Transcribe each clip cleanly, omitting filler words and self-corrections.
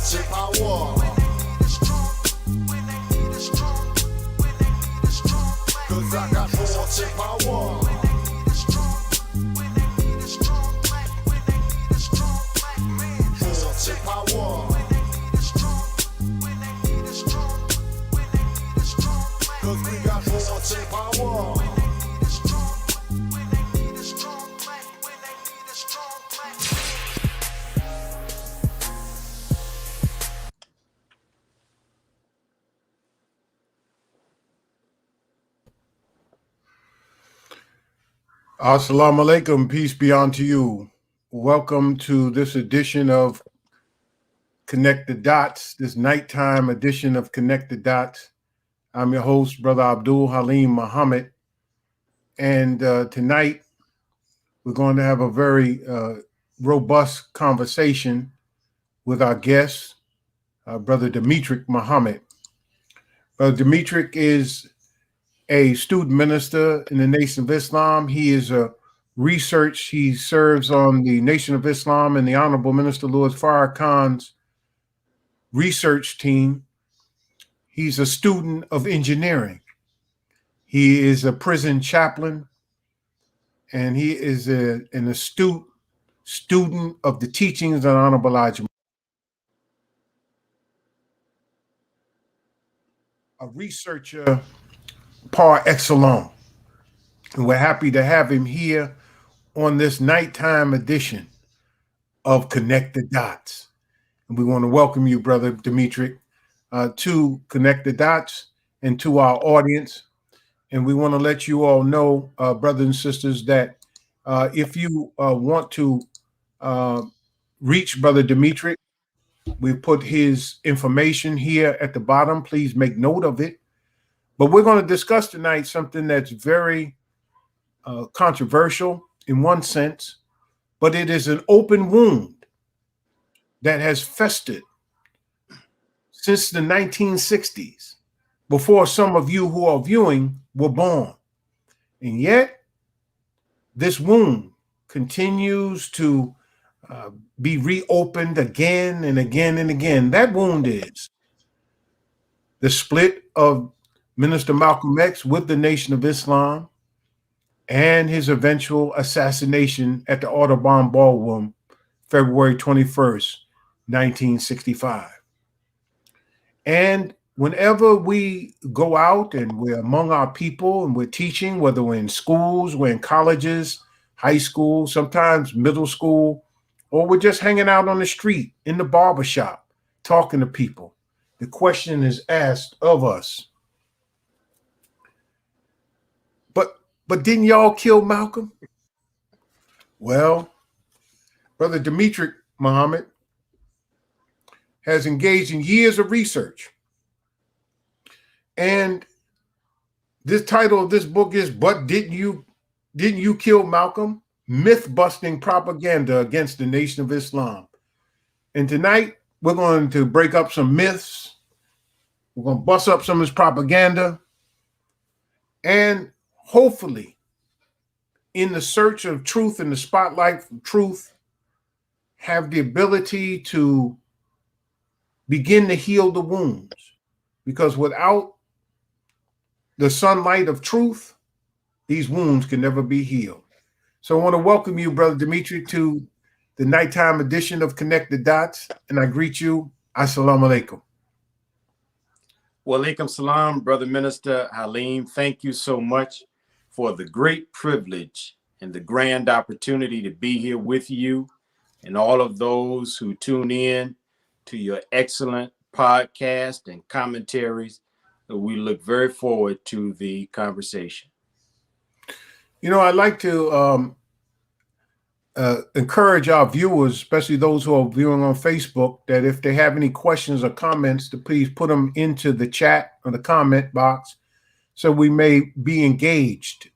power. Cause I got fortune power. Fortune power. Cause we got fortune power. Assalamu alaikum, peace be unto you. Welcome to this edition of Connect the Dots, this nighttime edition of Connect the Dots. I'm your host, Brother Abdul Halim Muhammad. And tonight, we're going to have a very robust conversation with our guest, Brother Demetric Muhammad. Brother Demetric is a student minister in the Nation of Islam. He is a research. He serves on the Nation of Islam and the Honorable Minister Louis Farrakhan's research team. He's a student of engineering. He is a prison chaplain, and he is an astute student of the teachings of Honorable Elijah, a researcher par excellence. And we're happy to have him here on this nighttime edition of Connect the Dots. And we want to welcome you, Brother Demetric, to Connect the Dots and to our audience. And we want to let you all know, brothers and sisters, that if you want to reach Brother Demetric, we put his information here at the bottom. Please make note of it. But we're going to discuss tonight something that's very controversial in one sense, but it is an open wound that has festered since the 1960s, before some of you who are viewing were born. And yet, this wound continues to be reopened again and again and again. That wound is the split of Minister Malcolm X with the Nation of Islam and his eventual assassination at the Audubon Ballroom, February 21st, 1965. And whenever we go out and we're among our people and we're teaching, whether we're in schools, we're in colleges, high school, sometimes middle school, or we're just hanging out on the street, in the barbershop, talking to people, the question is asked of us, But didn't y'all kill Malcolm? Well, Brother Demetric Muhammad has engaged in years of research. And this title of this book is, But Didn't You Kill Malcolm? Myth-busting propaganda against the Nation of Islam. And tonight, we're going to break up some myths. We're going to bust up some of this propaganda. And hopefully, in the search of truth and the spotlight for truth, have the ability to begin to heal the wounds. Because without the sunlight of truth, these wounds can never be healed. So I want to welcome you, Brother Demetric, to the nighttime edition of Connect the Dots. And I greet you. Assalamu alaikum. Wa alaikum salam, Brother Minister Halim. Thank you so much for the great privilege and the grand opportunity to be here with you and all of those who tune in to your excellent podcast and commentaries. We look very forward to the conversation. You know, I'd like to encourage our viewers, especially those who are viewing on Facebook, that if they have any questions or comments, to please put them into the chat or the comment box so we may be engaged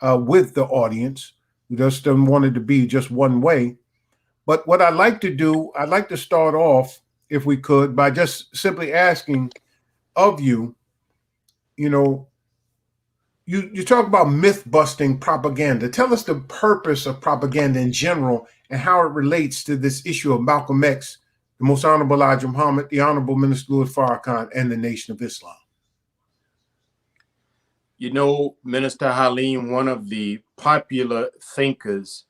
with the audience. We just don't want it to be just one way. But what I'd like to do, I'd like to start off, if we could, by just simply asking of you, you know, you talk about myth-busting propaganda. Tell us the purpose of propaganda in general and how it relates to this issue of Malcolm X the Most Honorable Elijah Muhammad, the Honorable Minister Louis Farrakhan, and the Nation of Islam? You know, Minister Halim, one of the popular thinkers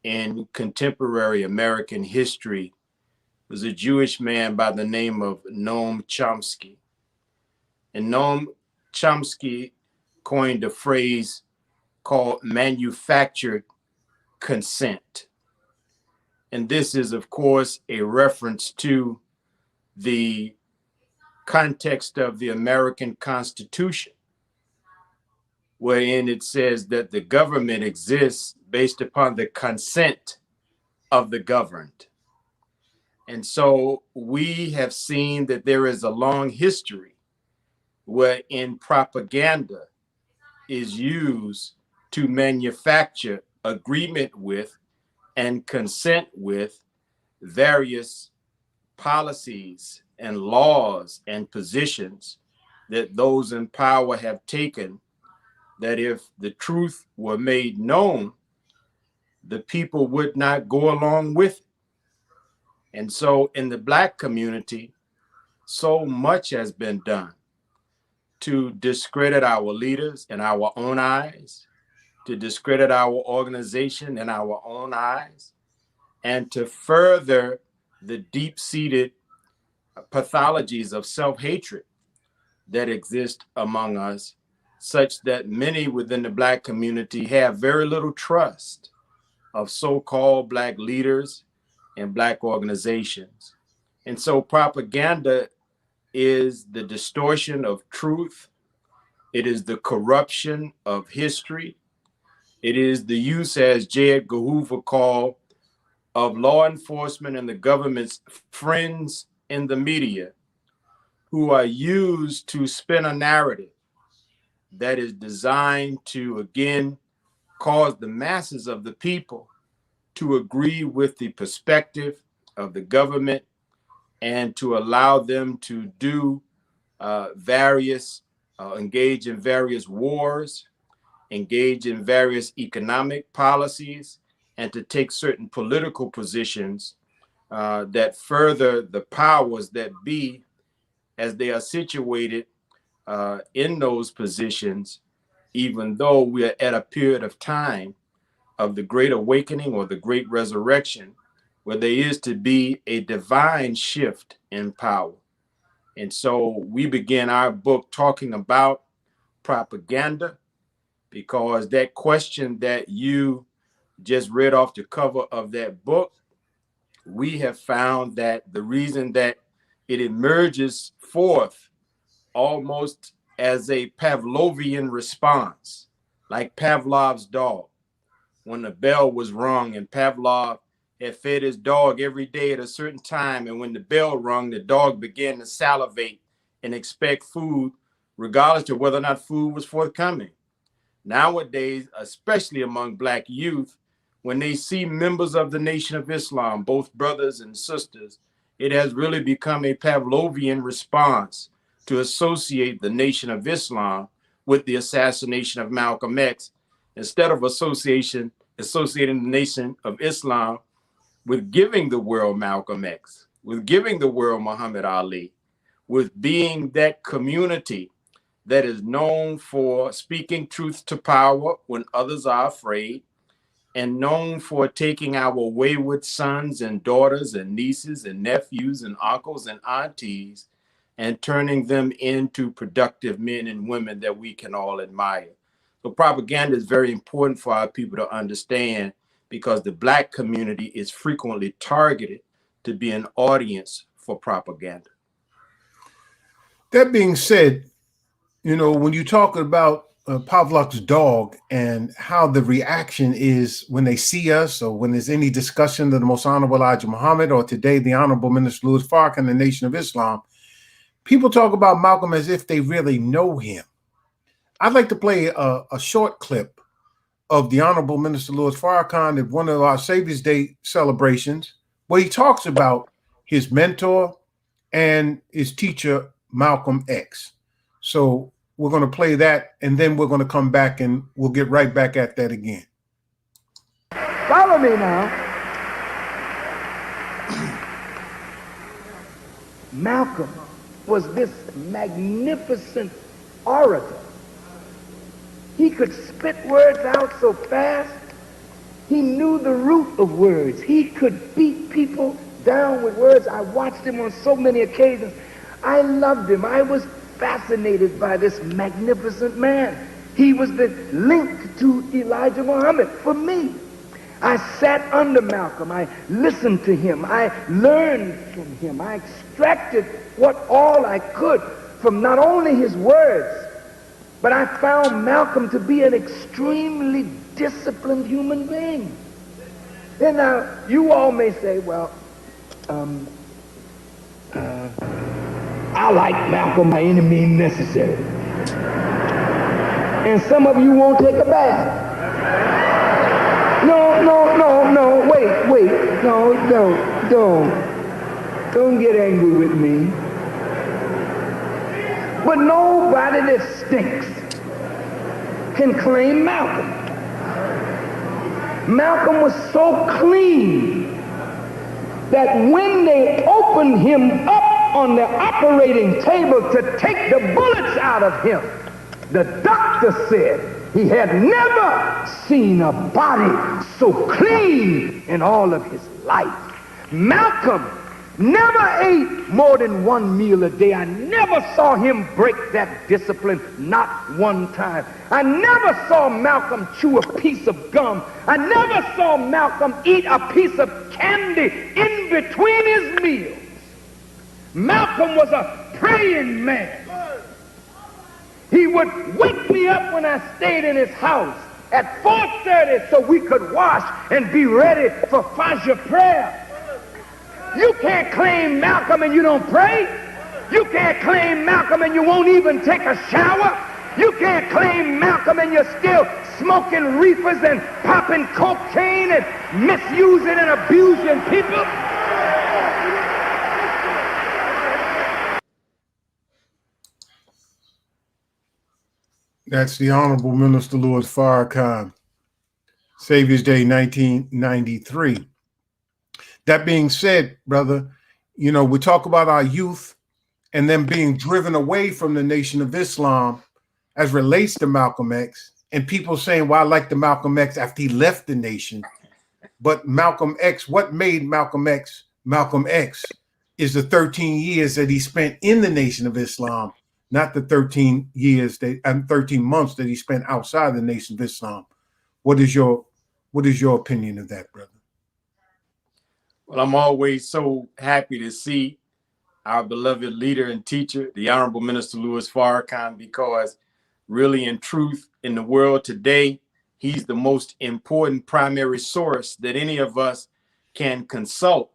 in contemporary American history was a Jewish man by the name of Noam Chomsky. And Noam Chomsky coined a phrase called manufactured consent. And this is, of course, a reference to the context of the American Constitution, wherein it says that the government exists based upon the consent of the governed. And so we have seen that there is a long history wherein propaganda is used to manufacture agreement with and consent with various policies and laws and positions that those in power have taken, that if the truth were made known, the people would not go along with it. And so in the Black community, so much has been done to discredit our leaders in our own eyes, to discredit our organization in our own eyes, and to further the deep-seated pathologies of self-hatred that exist among us, such that many within the Black community have very little trust of so-called Black leaders and Black organizations. And so propaganda is the distortion of truth. It is the corruption of history. It is the use, as J. Edgar Hoover called, of law enforcement and the government's friends in the media, who are used to spin a narrative that is designed to, again, cause the masses of the people to agree with the perspective of the government and to allow them to do engage in various wars, engage in various economic policies, and to take certain political positions that further the powers that be as they are situated in those positions, even though we are at a period of time of the Great Awakening or the Great Resurrection, where there is to be a divine shift in power. And so we begin our book talking about propaganda, because that question that you just read off the cover of that book, we have found that the reason that it emerges forth almost as a Pavlovian response, like Pavlov's dog, when the bell was rung and Pavlov had fed his dog every day at a certain time, and when the bell rung, the dog began to salivate and expect food, regardless of whether or not food was forthcoming. Nowadays, especially among Black youth, when they see members of the Nation of Islam, both brothers and sisters, it has really become a Pavlovian response to associate the Nation of Islam with the assassination of Malcolm X, instead of associating the Nation of Islam with giving the world Malcolm X, with giving the world Muhammad Ali, with being that community that is known for speaking truth to power when others are afraid, and known for taking our wayward sons and daughters and nieces and nephews and uncles and aunties and turning them into productive men and women that we can all admire. So propaganda is very important for our people to understand, because the Black community is frequently targeted to be an audience for propaganda. That being said, you know, when you talk about Pavlov's dog and how the reaction is when they see us, or when there's any discussion of the Most Honorable Elijah Muhammad, or today the Honorable Minister Louis Farrakhan, the Nation of Islam, people talk about Malcolm as if they really know him. I'd like to play a short clip of the Honorable Minister Louis Farrakhan at one of our Savior's Day celebrations, where he talks about his mentor and his teacher, Malcolm X. So we're going to play that, and then we're going to come back and we'll get right back at that again. Follow me now. Malcolm was this magnificent orator. He could spit words out so fast. He knew the root of words. He could beat people down with words. I watched him on so many occasions. I loved him. I was fascinated by this magnificent man. He was the link to Elijah Muhammad for me. I sat under Malcolm. I listened to him. I learned from him. I extracted what all I could from not only his words, but I found Malcolm to be an extremely disciplined human being. And now, you all may say, well, I like Malcolm by any means necessary. And some of you won't take a bath. No, wait, no, don't get angry with me. But nobody that stinks can claim Malcolm. Malcolm was so clean that when they opened him up on the operating table to take the bullets out of him, the doctor said he had never seen a body so clean in all of his life. Malcolm never ate more than one meal a day. I never saw him break that discipline, not one time. I never saw Malcolm chew a piece of gum. I never saw Malcolm eat a piece of candy in between his meals. Malcolm was a praying man. He would wake me up when I stayed in his house at 4:30 so we could wash and be ready for Fajr prayer. You can't claim Malcolm and you don't pray. You can't claim Malcolm and you won't even take a shower. You can't claim Malcolm and you're still smoking reefers and popping cocaine and misusing and abusing people. That's the Honorable Minister Louis Farrakhan, Savior's Day, 1993. That being said, brother, you know, we talk about our youth and them being driven away from the Nation of Islam as relates to Malcolm X, and people saying, well, I like the Malcolm X after he left the nation. But Malcolm X, what made Malcolm X Malcolm X is the 13 years that he spent in the Nation of Islam, not the 13 months that he spent outside the Nation of Islam. What is your opinion of that, brother? Well, I'm always so happy to see our beloved leader and teacher, the Honorable Minister Louis Farrakhan, because really, in truth, in the world today, he's the most important primary source that any of us can consult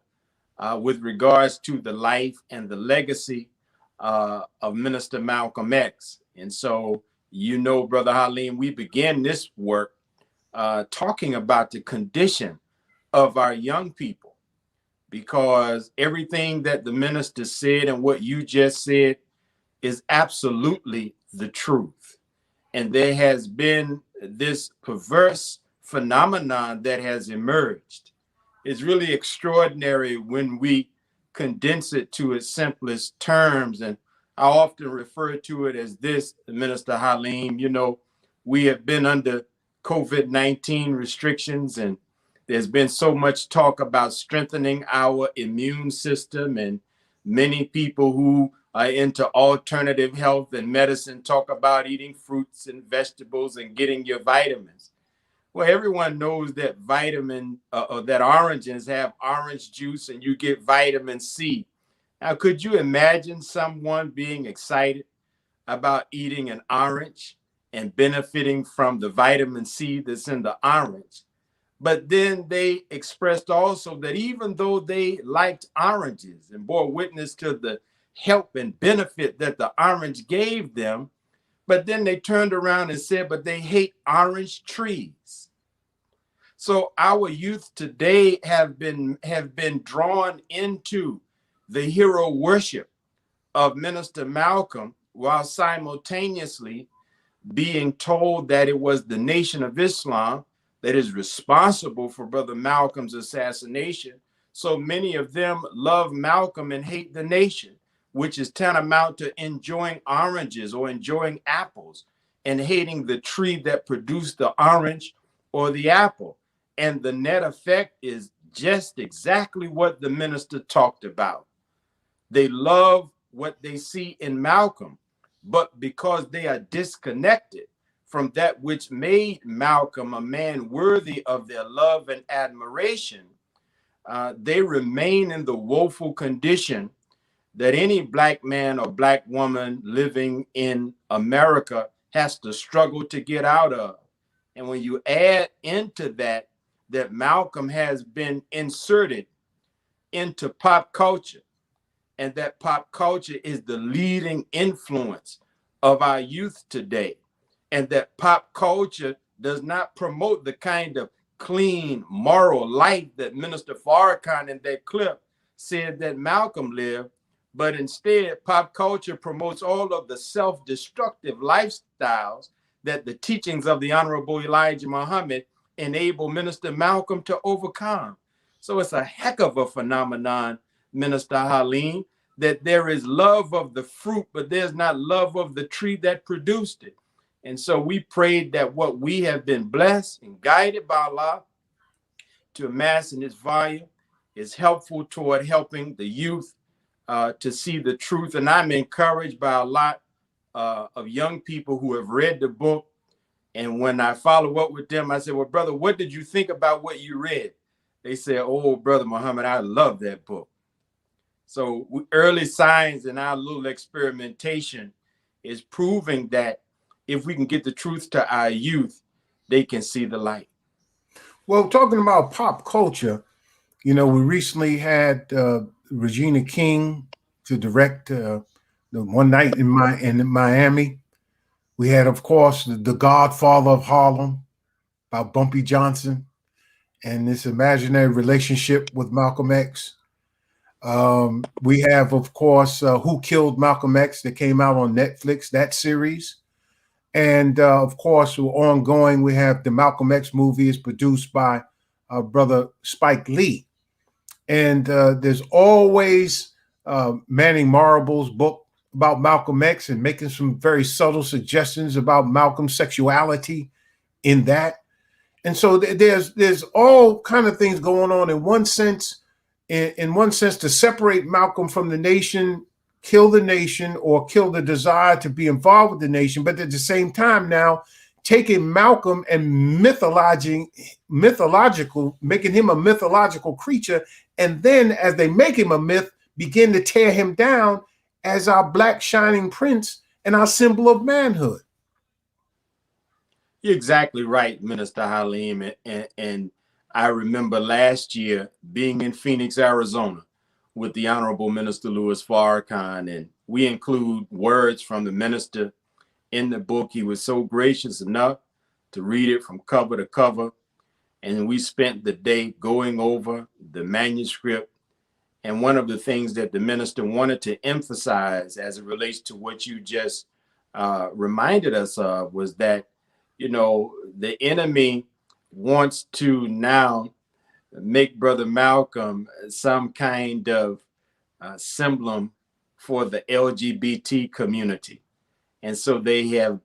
with regards to the life and the legacy of Minister Malcolm X. And so, you know, Brother Halim, we began this work talking about the condition of our young people, because everything that the minister said and what you just said is absolutely the truth. And there has been this perverse phenomenon that has emerged. It's really extraordinary when we condense it to its simplest terms. And I often refer to it as this, Minister Halim. You know, we have been under COVID-19 restrictions, and there's been so much talk about strengthening our immune system, and many people who are into alternative health and medicine talk about eating fruits and vegetables and getting your vitamins. Well, everyone knows that that oranges have orange juice and you get vitamin C. Now, could you imagine someone being excited about eating an orange and benefiting from the vitamin C that's in the orange? But then they expressed also that even though they liked oranges and bore witness to the help and benefit that the orange gave them, but then they turned around and said, but they hate orange trees. So our youth today have been drawn into the hero worship of Minister Malcolm, while simultaneously being told that it was the Nation of Islam that is responsible for Brother Malcolm's assassination. So many of them love Malcolm and hate the nation. which is tantamount to enjoying oranges or enjoying apples and hating the tree that produced the orange or the apple. And the net effect is just exactly what the minister talked about. They love what they see in Malcolm, but because they are disconnected from that which made Malcolm a man worthy of their love and admiration, they remain in the woeful condition that any black man or black woman living in America has to struggle to get out of. And when you add into that Malcolm has been inserted into pop culture, and that pop culture is the leading influence of our youth today, and that pop culture does not promote the kind of clean, moral life that Minister Farrakhan in that clip said that Malcolm lived, but instead pop culture promotes all of the self-destructive lifestyles that the teachings of the Honorable Elijah Muhammad enable Minister Malcolm to overcome. So it's a heck of a phenomenon, Minister Halim, that there is love of the fruit, but there's not love of the tree that produced it. And so we prayed that what we have been blessed and guided by Allah to amass in this volume is helpful toward helping the youth to see the truth. And I'm encouraged by a lot of young people who have read the book. And when I follow up with them, I said, well, brother, what did you think about what you read? They said, oh, Brother Muhammad, I love that book. So early signs in our little experimentation is proving that if we can get the truth to our youth, they can see the light. Well, talking about pop culture, you know, we recently had Regina King to direct the One Night in Miami. We had, of course, the Godfather of Harlem by Bumpy Johnson and this imaginary relationship with Malcolm X. We have, of course, Who Killed Malcolm X that came out on Netflix, that series. And, of course, ongoing, we have the Malcolm X movie is produced by brother Spike Lee. And there's always Manning Marable's book about Malcolm X and making some very subtle suggestions about Malcolm's sexuality in that. And so there's all kind of things going on in one sense, to separate Malcolm from the nation, kill the nation, or kill the desire to be involved with the nation. But at the same time now, taking Malcolm and making him a mythological creature. And then as they make him a myth, begin to tear him down as our black shining prince and our symbol of manhood. You're exactly right, Minister Halim. And I remember last year being in Phoenix, Arizona with the Honorable Minister Louis Farrakhan, and we include words from the minister in the book. He was so gracious enough to read it from cover to cover. And we spent the day going over the manuscript. And one of the things that the minister wanted to emphasize as it relates to what you just reminded us of was that, you know, the enemy wants to now make Brother Malcolm some kind of symbol for the LGBT community. And so they have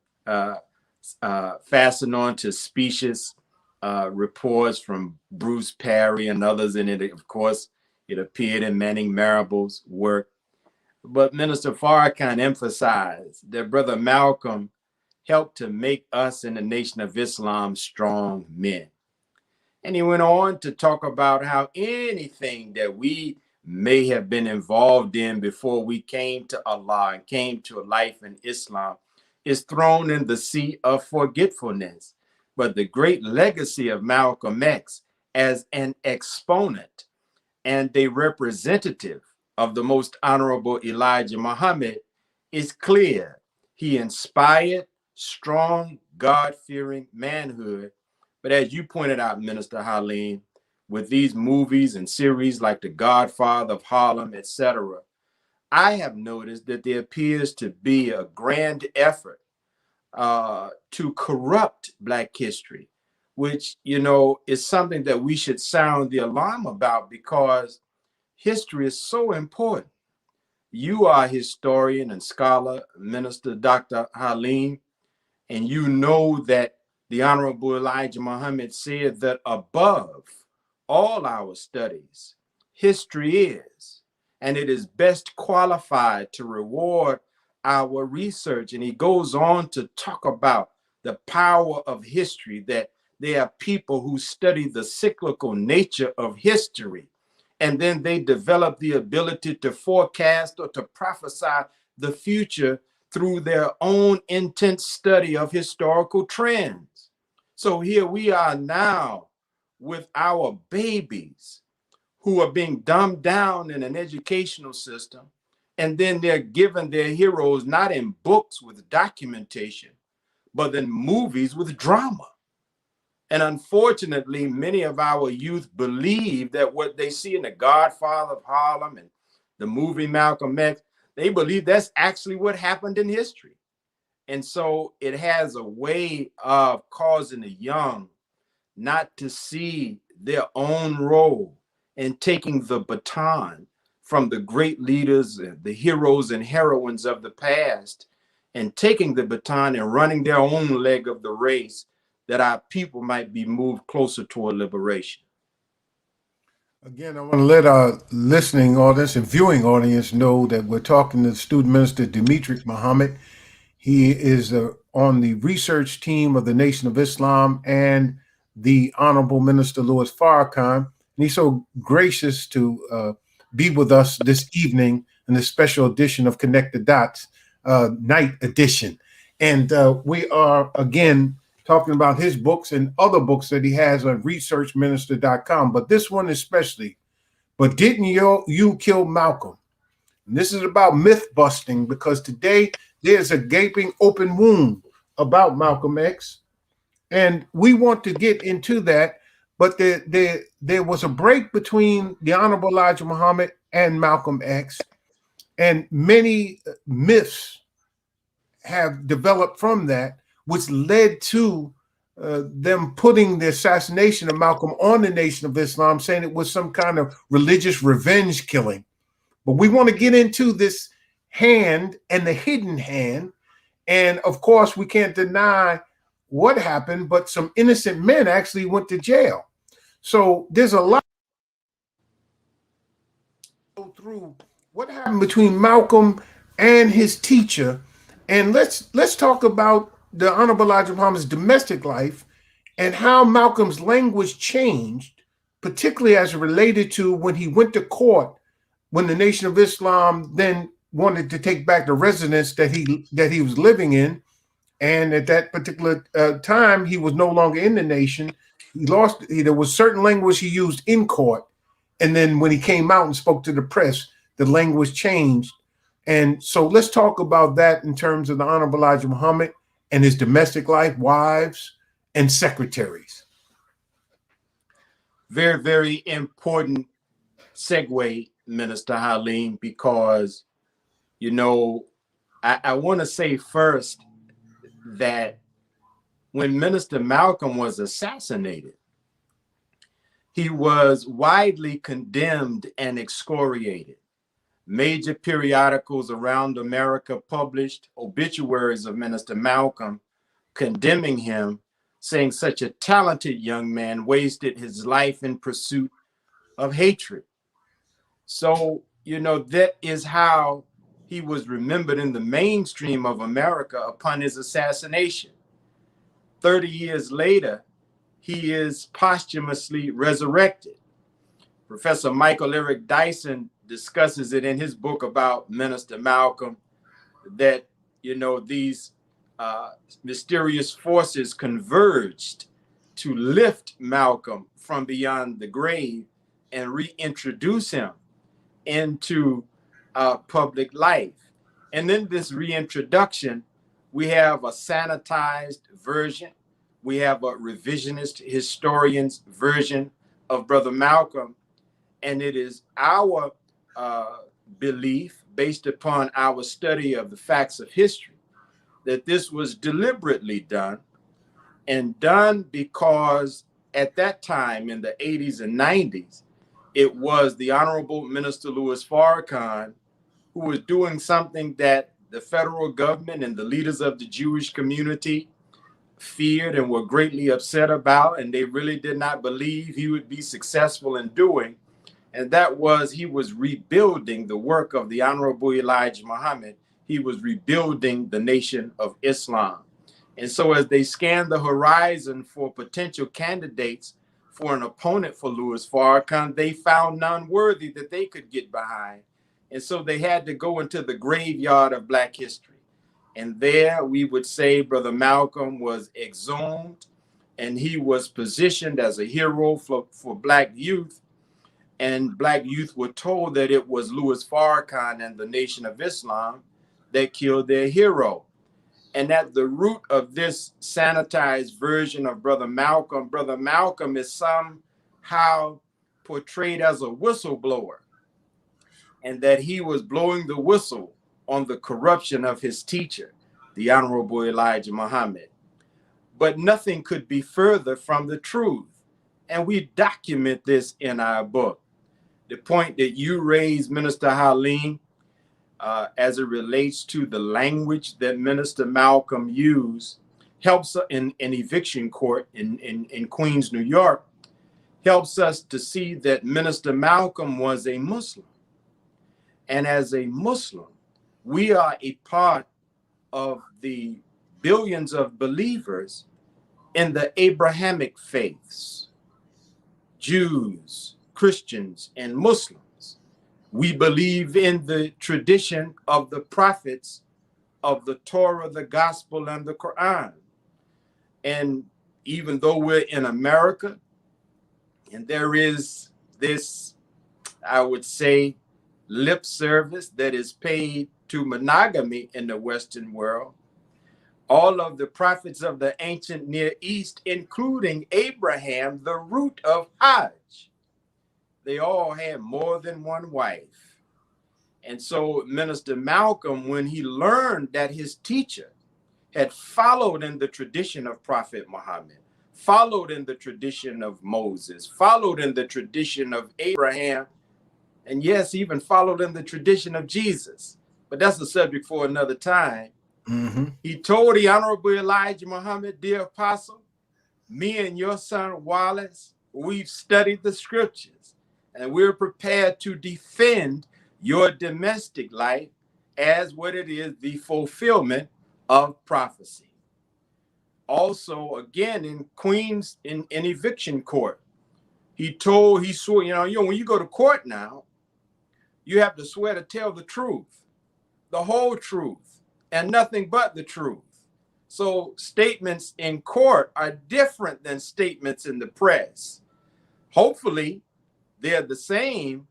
fastened on to specious reports from Bruce Parry and others in it. Of course, it appeared in Manning Marable's work. But Minister Farrakhan emphasized that Brother Malcolm helped to make us in the Nation of Islam strong men. And he went on to talk about how anything that we may have been involved in before we came to Allah and came to a life in Islam is thrown in the sea of forgetfulness. But the great legacy of Malcolm X as an exponent and a representative of the most honorable Elijah Muhammad is clear. He inspired strong, God-fearing manhood. But as you pointed out, Minister Halim, with these movies and series like The Godfather of Harlem, etc., I have noticed that there appears to be a grand effort to corrupt Black history, which, you know, is something that we should sound the alarm about, because history is so important. you are a historian and scholar, Minister Dr. Halim, and you know that the Honorable Elijah Muhammad said that above all our studies, history is, and it is best qualified to reward our research. And he goes on to talk about the power of history, that there are people who study the cyclical nature of history, and then they develop the ability to forecast or to prophesy the future through their own intense study of historical trends. So here we are now with our babies who are being dumbed down in an educational system, and then they're given their heroes not in books with documentation, but in movies with drama. And unfortunately, many of our youth believe that what they see in The Godfather of Harlem and the movie Malcolm X, they believe that's actually what happened in history. And so it has a way of causing the young not to see their own role in taking the baton from the great leaders, the heroes and heroines of the past, and taking the baton and running their own leg of the race, that our people might be moved closer toward liberation. Again, I want to let our listening audience and viewing audience know that we're talking to Student Minister Demetric Muhammad. He is on the research team of the Nation of Islam and the Honorable Minister Louis Farrakhan. And he's so gracious to be with us this evening in this special edition of Connect the Dots, night edition. And we are, again, talking about his books and other books that he has on researchminister.com. But this one especially, But Didn't You Kill Malcolm? And this is about myth busting, because today there's a gaping open wound about Malcolm X. And we want to get into that. But there was a break between the Honorable Elijah Muhammad and Malcolm X. And many myths have developed from that, which led to them putting the assassination of Malcolm on the Nation of Islam, saying it was some kind of religious revenge killing. But we want to get into this hand and the hidden hand. And of course, we can't deny what happened, but some innocent men actually went to jail. So there's a lot to go through what happened between Malcolm and his teacher. And let's talk about the Honorable Elijah Muhammad's domestic life and how Malcolm's language changed, particularly as it related to when he went to court, when the Nation of Islam then wanted to take back the residence that he was living in. And at that particular time, he was no longer in the nation. There was certain language he used in court. And then when he came out and spoke to the press, the language changed. And so let's talk about that in terms of the Honorable Elijah Muhammad and his domestic life, wives, and secretaries. Very, very important segue, Minister Halim, because, you know, I want to say first that when Minister Malcolm was assassinated, he was widely condemned and excoriated. Major periodicals around America published obituaries of Minister Malcolm, condemning him, saying such a talented young man wasted his life in pursuit of hatred. So, you know, that is how he was remembered in the mainstream of America upon his assassination. 30 years later, he is posthumously resurrected. Professor Michael Eric Dyson discusses it in his book about Minister Malcolm, that, you know, these mysterious forces converged to lift Malcolm from beyond the grave and reintroduce him into public life. And then this reintroduction, we have a sanitized version. We have a revisionist historian's version of Brother Malcolm. And it is our belief, based upon our study of the facts of history, that this was deliberately done, and done because at that time in the 80s and 90s, it was the Honorable Minister Louis Farrakhan who was doing something that the federal government and the leaders of the Jewish community feared and were greatly upset about, and they really did not believe he would be successful in doing. And that was, he was rebuilding the work of the Honorable Elijah Muhammad. He was rebuilding the nation of Islam. And so as they scanned the horizon for potential candidates for an opponent for Louis Farrakhan, they found none worthy that they could get behind. And so they had to go into the graveyard of Black history. And there we would say Brother Malcolm was exhumed, and he was positioned as a hero for Black youth. And Black youth were told that it was Louis Farrakhan and the Nation of Islam that killed their hero. And at the root of this sanitized version of Brother Malcolm is somehow portrayed as a whistleblower, and that he was blowing the whistle on the corruption of his teacher, the Honorable Elijah Muhammad. But nothing could be further from the truth. And we document this in our book. The point that you raised, Minister Halim, as it relates to the language that Minister Malcolm used, helps in eviction court in Queens, New York, helps us to see that Minister Malcolm was a Muslim. And as a Muslim, we are a part of the billions of believers in the Abrahamic faiths, Jews, Christians, and Muslims. We believe in the tradition of the prophets of the Torah, the Gospel, and the Quran. And even though we're in America, and there is this, I would say, lip service that is paid to monogamy in the Western world, all of the prophets of the ancient Near East, including Abraham, the root of Hajj, they all had more than one wife. And so Minister Malcolm, when he learned that his teacher had followed in the tradition of Prophet Muhammad, followed in the tradition of Moses, followed in the tradition of Abraham, and yes, even followed in the tradition of Jesus, but that's a subject for another time. He told the Honorable Elijah Muhammad, dear apostle, me and your son Wallace, we've studied the scriptures, and we're prepared to defend your domestic life as what it is, the fulfillment of prophecy. Also, again, in Queens, in eviction court, he swore, when you go to court now, you have to swear to tell the truth, the whole truth, and nothing but the truth. So statements in court are different than statements in the press. Hopefully, they're the same,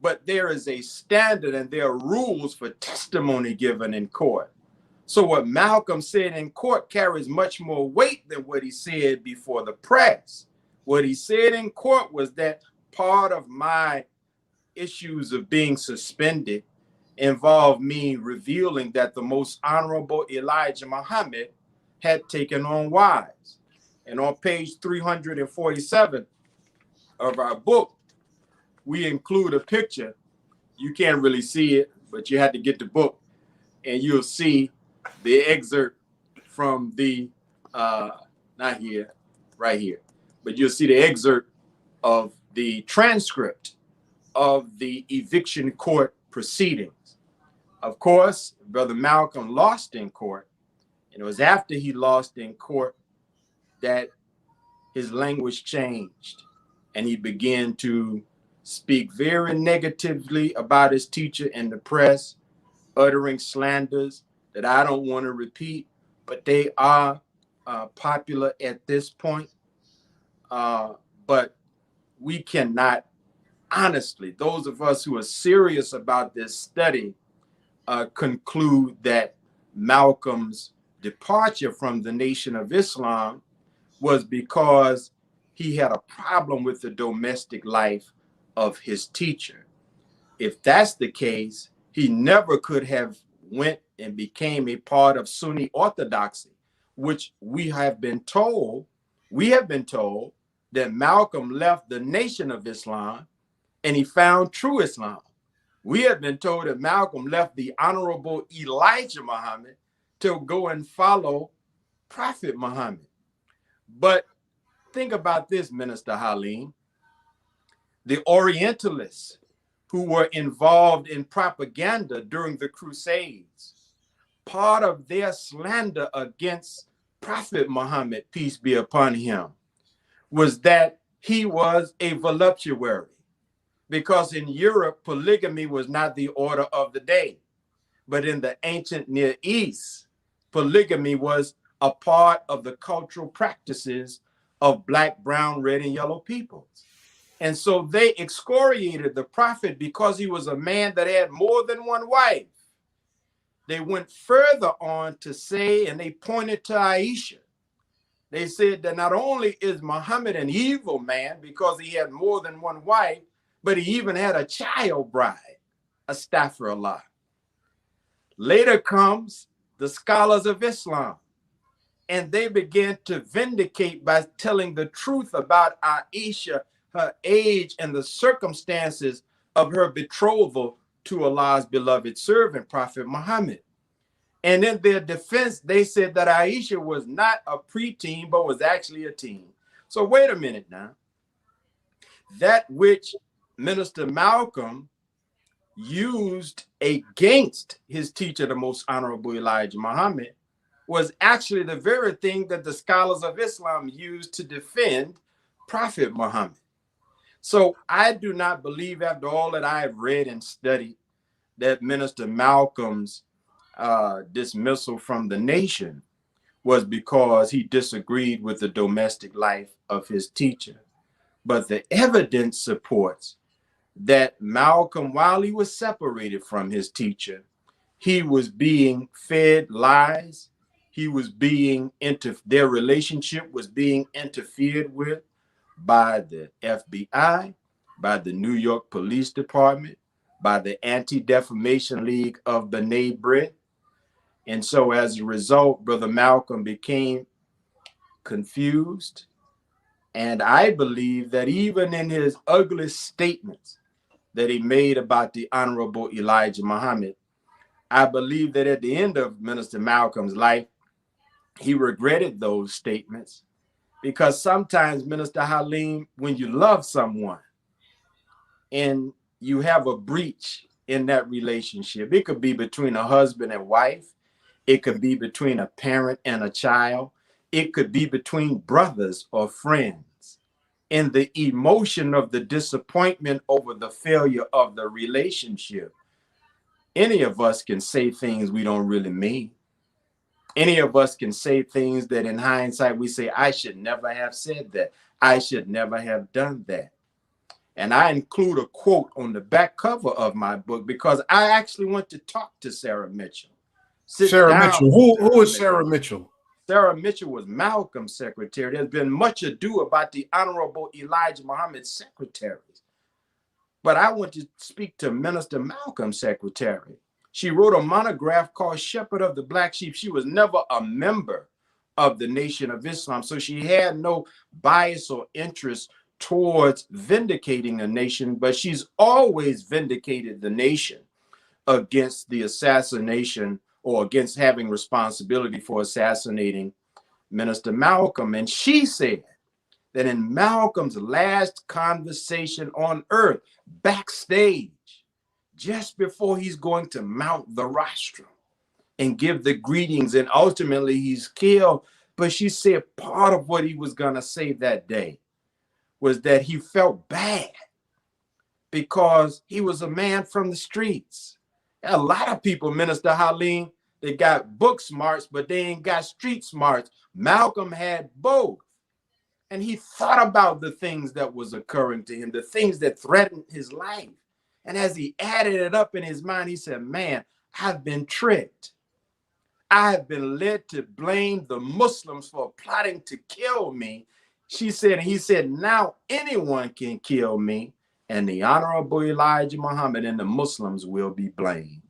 but there is a standard and there are rules for testimony given in court. So what Malcolm said in court carries much more weight than what he said before the press. What he said in court was that part of my issues of being suspended involved me revealing that the most honorable Elijah Muhammad had taken on wives. And on page 347 of our book, we include a picture. You can't really see it, but you had to get the book, and you'll see the excerpt from the, not here, right here, but you'll see the excerpt of the transcript of the eviction court proceedings. Of course, Brother Malcolm lost in court, and it was after he lost in court that his language changed, and he began to speak very negatively about his teacher in the press, uttering slanders that I don't want to repeat, but they are popular at this point. But we cannot, honestly, those of us who are serious about this study, conclude that Malcolm's departure from the Nation of Islam was because he had a problem with the domestic life of his teacher. If that's the case, he never could have went and became a part of Sunni orthodoxy, which we have been told that Malcolm left the Nation of Islam and he found true Islam, We have been told that Malcolm left the Honorable Elijah Muhammad to go and follow Prophet Muhammad. But think about this, Minister Halim. The Orientalists who were involved in propaganda during the Crusades, part of their slander against Prophet Muhammad, peace be upon him, was that he was a voluptuary. Because in Europe, polygamy was not the order of the day. But in the ancient Near East, polygamy was a part of the cultural practices of Black, brown, red, and yellow peoples. And so they excoriated the prophet because he was a man that had more than one wife. They went further on to say, and they pointed to Aisha. They said that not only is Muhammad an evil man because he had more than one wife, but he even had a child bride, astaghfirullah. Later comes the scholars of Islam, and they began to vindicate by telling the truth about Aisha, her age, and the circumstances of her betrothal to Allah's beloved servant, Prophet Muhammad. And in their defense, they said that Aisha was not a preteen, but was actually a teen. So wait a minute now. That which Minister Malcolm used against his teacher, the Most Honorable Elijah Muhammad, was actually the very thing that the scholars of Islam used to defend Prophet Muhammad. So I do not believe, after all that I have read and studied, that Minister Malcolm's dismissal from the nation was because he disagreed with the domestic life of his teacher. But the evidence supports that Malcolm, while he was separated from his teacher, he was being fed lies. He was being their relationship was being interfered with by the FBI, by the New York Police Department, by the Anti-Defamation League of B'nai B'rith. And so as a result, Brother Malcolm became confused. And I believe that even in his ugliest statements that he made about the Honorable Elijah Muhammad, I believe that at the end of Minister Malcolm's life, he regretted those statements, because sometimes, Minister Halim, when you love someone and you have a breach in that relationship, it could be between a husband and wife, it could be between a parent and a child, it could be between brothers or friends. And the emotion of the disappointment over the failure of the relationship, any of us can say things we don't really mean. Any of us can say things that in hindsight we say, I should never have said that. I should never have done that. And I include a quote on the back cover of my book because I actually went to talk to Sarah Mitchell. Sarah Mitchell. Who is Sarah Mitchell? Sarah Mitchell was Malcolm's secretary. There's been much ado about the Honorable Elijah Muhammad's secretaries. But I went to speak to Minister Malcolm's secretary. She wrote a monograph called Shepherd of the Black Sheep. She was never a member of the Nation of Islam, so she had no bias or interest towards vindicating a nation, but she's always vindicated the nation against the assassination or against having responsibility for assassinating Minister Malcolm. And she said that in Malcolm's last conversation on earth, backstage, just before he's going to mount the rostrum and give the greetings, and ultimately he's killed. But she said part of what he was going to say that day was that he felt bad because he was a man from the streets. A lot of people, Minister Halim, they got book smarts, but they ain't got street smarts. Malcolm had both. And he thought about the things that was occurring to him, the things that threatened his life. And as he added it up in his mind, he said, man, I've been tricked. I have been led to blame the Muslims for plotting to kill me. She said, he said, now anyone can kill me, and the Honorable Elijah Muhammad and the Muslims will be blamed.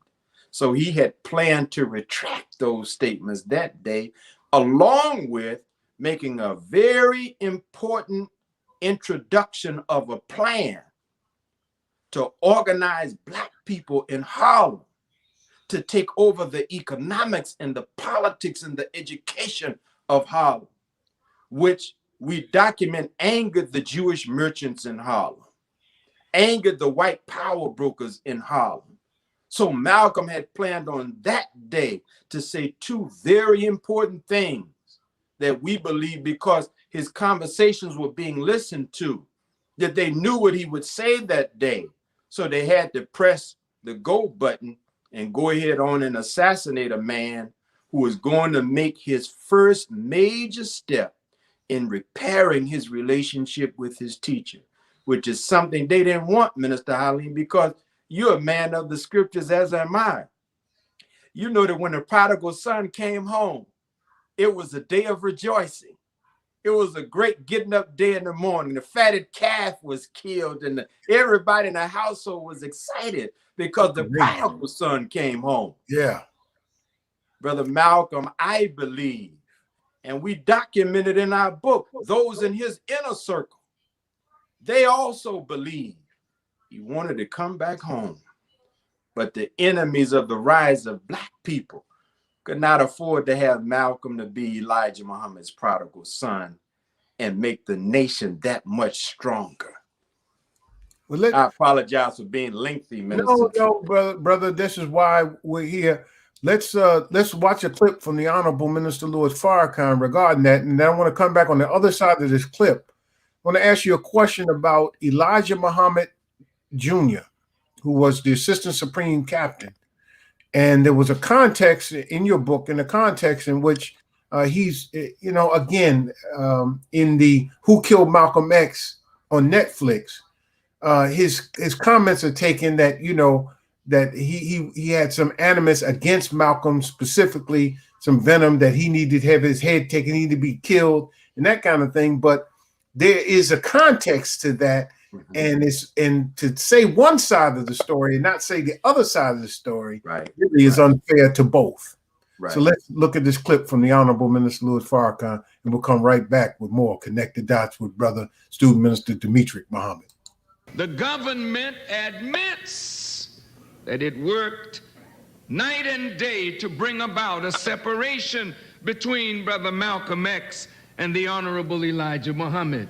So he had planned to retract those statements that day, along with making a very important introduction of a plan to organize Black people in Harlem to take over the economics and the politics and the education of Harlem, which we document angered the Jewish merchants in Harlem, angered the white power brokers in Harlem. So Malcolm had planned on that day to say two very important things that we believe, because his conversations were being listened to, that they knew what he would say that day. So they had to press the go button and go ahead on and assassinate a man who was going to make his first major step in repairing his relationship with his teacher, which is something they didn't want, Minister Halim, because you're a man of the scriptures, as am I. You know that when the prodigal son came home, it was a day of rejoicing. It was a great getting up day in the morning. The fatted calf was killed, and everybody in the household was excited because the prodigal son came home. Yeah. Brother Malcolm, I believe, and we documented in our book, those in his inner circle, they also believed he wanted to come back home. But the enemies of the rise of Black people could not afford to have Malcolm to be Elijah Muhammad's prodigal son and make the nation that much stronger. Well, I apologize for being lengthy, Minister. No, brother. This is why we're here. Let's watch a clip from the Honorable Minister Louis Farrakhan regarding that, and then I want to come back on the other side of this clip. I want to ask you a question about Elijah Muhammad Jr., who was the Assistant Supreme Captain. And there was a context in your book, in the context in which he's, again, in the Who Killed Malcolm X on Netflix, his comments are taken that, that he had some animus against Malcolm, specifically some venom, that he needed to have his head taken, he needed to be killed, and that kind of thing. But there is a context to that. And to say one side of the story and not say the other side of the story, really is unfair to both. So let's look at this clip from the Honorable Minister Louis Farrakhan, and we'll come right back with more Connected Dots with Brother Student Minister Demetric Muhammad. The government admits that it worked night and day to bring about a separation between Brother Malcolm X and the Honorable Elijah Muhammad.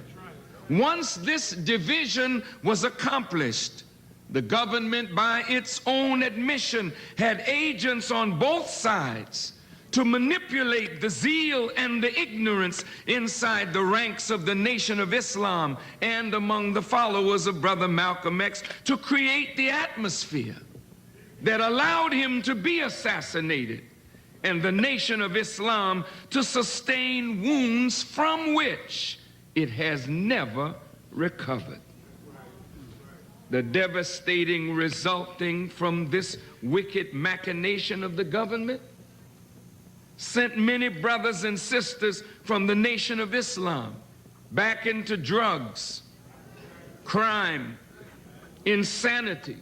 Once this division was accomplished, the government, by its own admission, had agents on both sides to manipulate the zeal and the ignorance inside the ranks of the Nation of Islam and among the followers of Brother Malcolm X to create the atmosphere that allowed him to be assassinated and the Nation of Islam to sustain wounds from which it has never recovered. The devastating resulting from this wicked machination of the government sent many brothers and sisters from the Nation of Islam back into drugs, crime, insanity,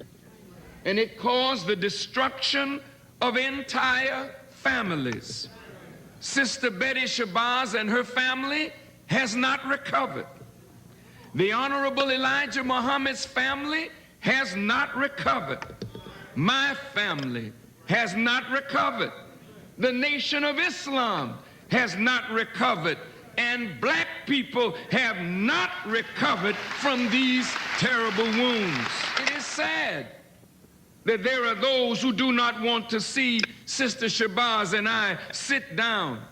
and it caused the destruction of entire families. Sister Betty Shabazz and her family has not recovered. The Honorable Elijah Muhammad's family has not recovered. My family has not recovered. The Nation of Islam has not recovered. And Black people have not recovered from these terrible wounds. It is sad that there are those who do not want to see Sister Shabazz and I sit down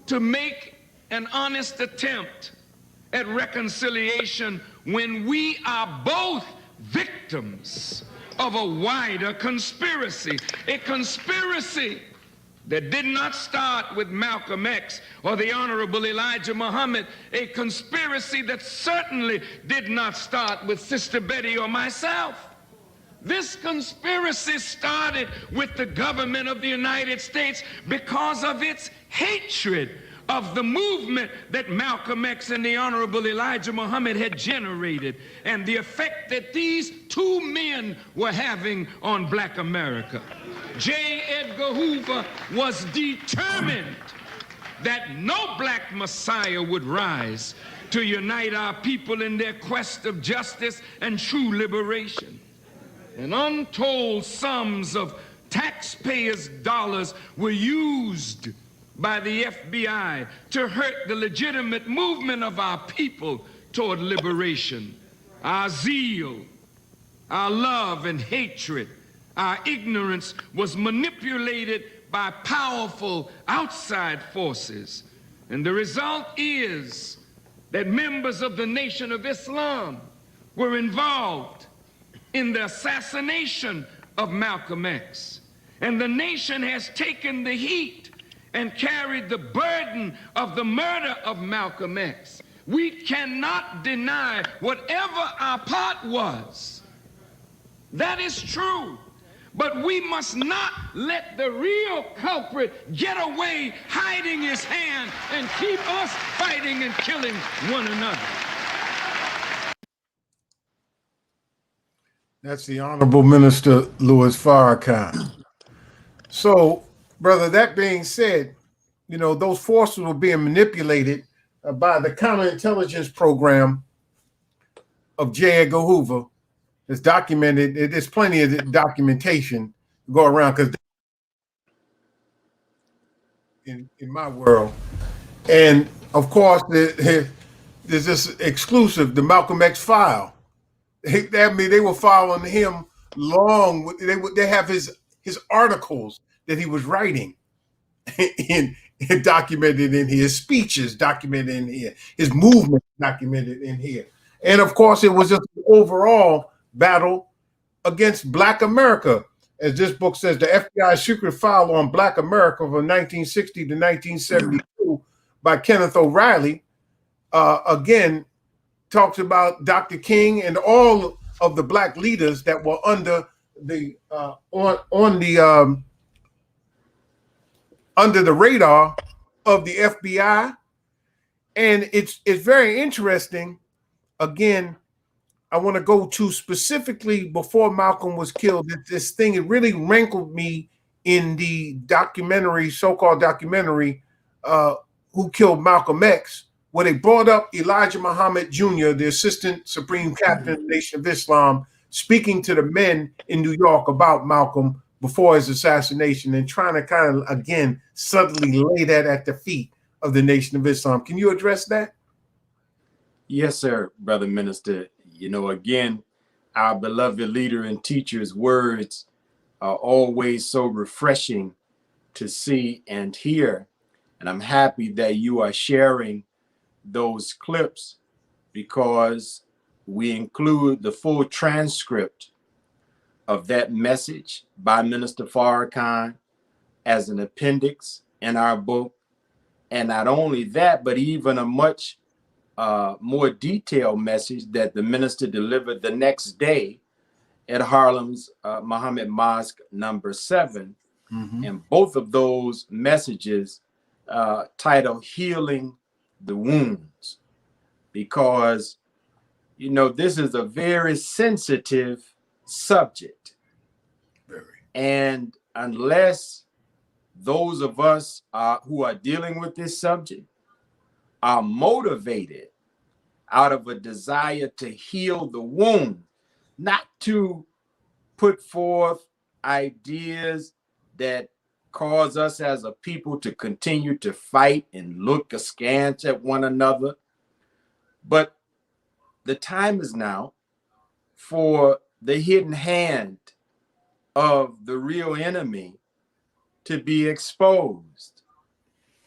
to make an honest attempt at reconciliation when we are both victims of a wider conspiracy, a conspiracy that did not start with Malcolm X or the Honorable Elijah Muhammad, a conspiracy that certainly did not start with Sister Betty or myself. This conspiracy started with the government of the United States because of its hatred of the movement that Malcolm X and the Honorable Elijah Muhammad had generated, and the effect that these two men were having on Black America. J. Edgar Hoover was determined that no Black Messiah would rise to unite our people in their quest of justice and true liberation. and untold sums of taxpayers' dollars were used by the FBI to hurt the legitimate movement of our people toward liberation. Our zeal, our love and hatred, our ignorance was manipulated by powerful outside forces. And the result is that members of the Nation of Islam were involved in the assassination of Malcolm X. And the nation has taken the heat and carried the burden of the murder of Malcolm X. We cannot deny whatever our part was. That is true. But we must not let the real culprit get away hiding his hand and keep us fighting and killing one another. That's the Honorable Minister Louis Farrakhan. So, brother, that being said, you know, those forces were being manipulated by the counterintelligence program of J. Edgar Hoover. It's documented. There's plenty of documentation to go around because in my world. And of course, there's this exclusive, the Malcolm X file. I mean, they were following him long. They have his articles that he was writing and documented in here, his speeches documented in here, his movement documented in here. And of course, it was just an overall battle against Black America. As this book says, the FBI's secret file on Black America from 1960 to 1972 by Kenneth O'Reilly, again, talks about Dr. King and all of the Black leaders that were under the under the radar of the FBI. And it's very interesting. Again, I want to go to specifically before Malcolm was killed. This thing, it really rankled me in the documentary, so-called documentary, Who Killed Malcolm X, where they brought up Elijah Muhammad Jr., the Assistant Supreme Captain of the Nation of Islam, speaking to the men in New York about Malcolm before his assassination and trying to kind of, again, subtly lay that at the feet of the Nation of Islam. Can you address that? Yes, sir, Brother Minister. You know, again, our beloved leader and teacher's words are always so refreshing to see and hear. And I'm happy that you are sharing those clips because we include the full transcript of that message by Minister Farrakhan as an appendix in our book. And not only that, but even a much more detailed message that the minister delivered the next day at Harlem's Muhammad Mosque number 7. Mm-hmm. And both of those messages titled Healing the Wounds, because, you know, this is a very sensitive subject. Very. And unless those of us who are dealing with this subject are motivated out of a desire to heal the wound, not to put forth ideas that cause us as a people to continue to fight and look askance at one another. But the time is now for the hidden hand of the real enemy to be exposed.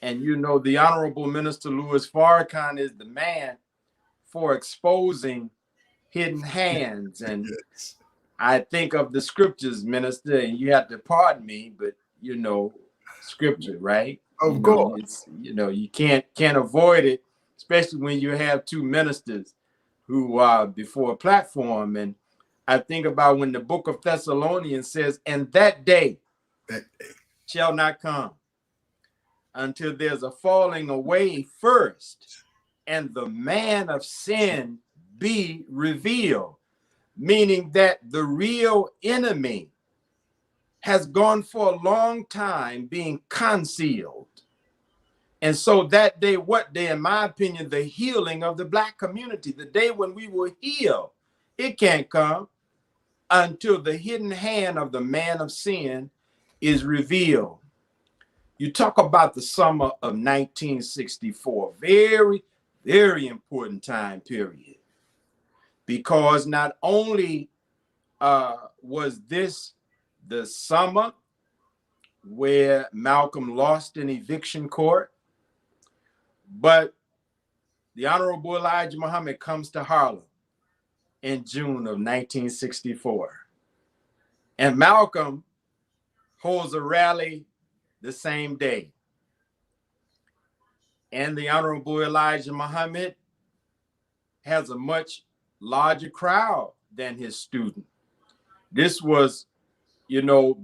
And you know, the Honorable Minister Louis Farrakhan is the man for exposing hidden hands. And I think of the scriptures, Minister, and you have to pardon me, but you know, scripture, right? Of course. It's, you know, you can't avoid it, especially when you have two ministers who are before a platform. And I think about when the book of Thessalonians says, and that day shall not come until there's a falling away first, and the man of sin be revealed, meaning that the real enemy has gone for a long time being concealed. And so that day, what day, in my opinion, the healing of the Black community, the day when we will heal, it can't come until the hidden hand of the man of sin is revealed. You talk about the summer of 1964, very, very important time period, because not only was this the summer where Malcolm lost in eviction court, but the Honorable Elijah Muhammad comes to Harlem in June of 1964. And Malcolm holds a rally the same day. And the Honorable Elijah Muhammad has a much larger crowd than his student. This was,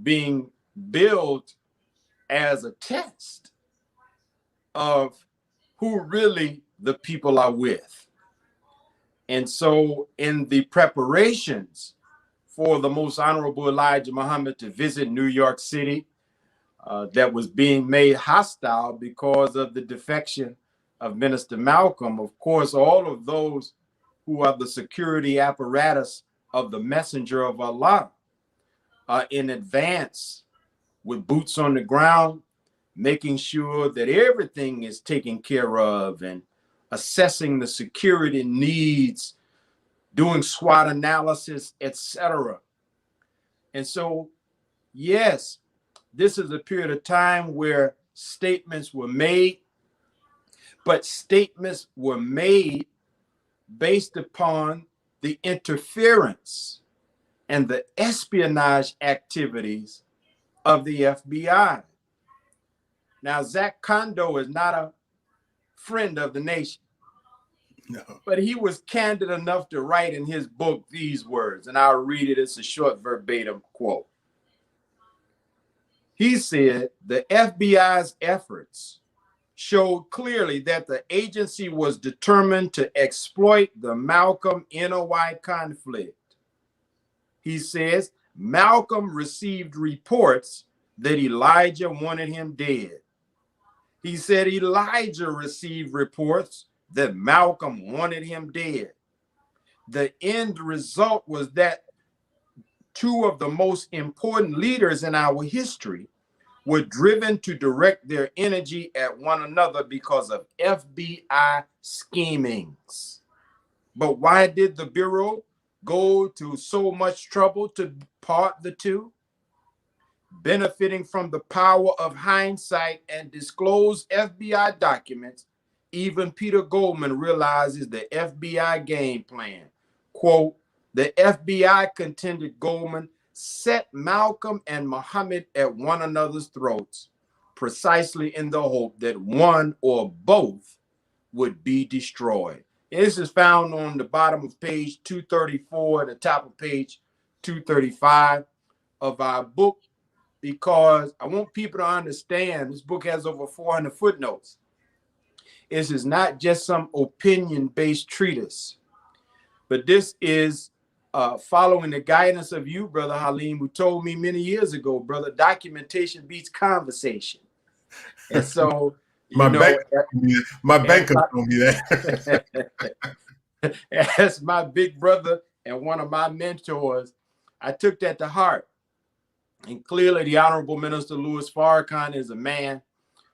being billed as a test of who really the people are with. And so in the preparations for the Most Honorable Elijah Muhammad to visit New York City, that was being made hostile because of the defection of Minister Malcolm, of course, all of those who are the security apparatus of the messenger of Allah in advance with boots on the ground, making sure that everything is taken care of and assessing the security needs, doing SWOT analysis, etc. And so, yes, this is a period of time where statements were made, but statements were made based upon the interference and the espionage activities of the FBI. Now, Zach Kondo is not a friend of the nation. No. But he was candid enough to write in his book these words, and I'll read it. It's a short verbatim quote. He said, the FBI's efforts showed clearly that the agency was determined to exploit the Malcolm-NOI conflict. He says, Malcolm received reports that Elijah wanted him dead. He said Elijah received reports that Malcolm wanted him dead. The end result was that two of the most important leaders in our history were driven to direct their energy at one another because of FBI schemings. But why did the Bureau go to so much trouble to part the two? Benefiting from the power of hindsight and disclose FBI documents, even Peter Goldman realizes the FBI game plan. Quote, the FBI, contended Goldman, set Malcolm and Muhammad at one another's throats, precisely in the hope that one or both would be destroyed. And this is found on the bottom of page 234 and the top of page 235 of our book, because I want people to understand this book has over 400 footnotes. This is not just some opinion-based treatise, but this is following the guidance of you, Brother Halim, who told me many years ago, brother, documentation beats conversation. And so, my banker told me that. As my big brother and one of my mentors, I took that to heart. And clearly, the Honorable Minister Louis Farrakhan is a man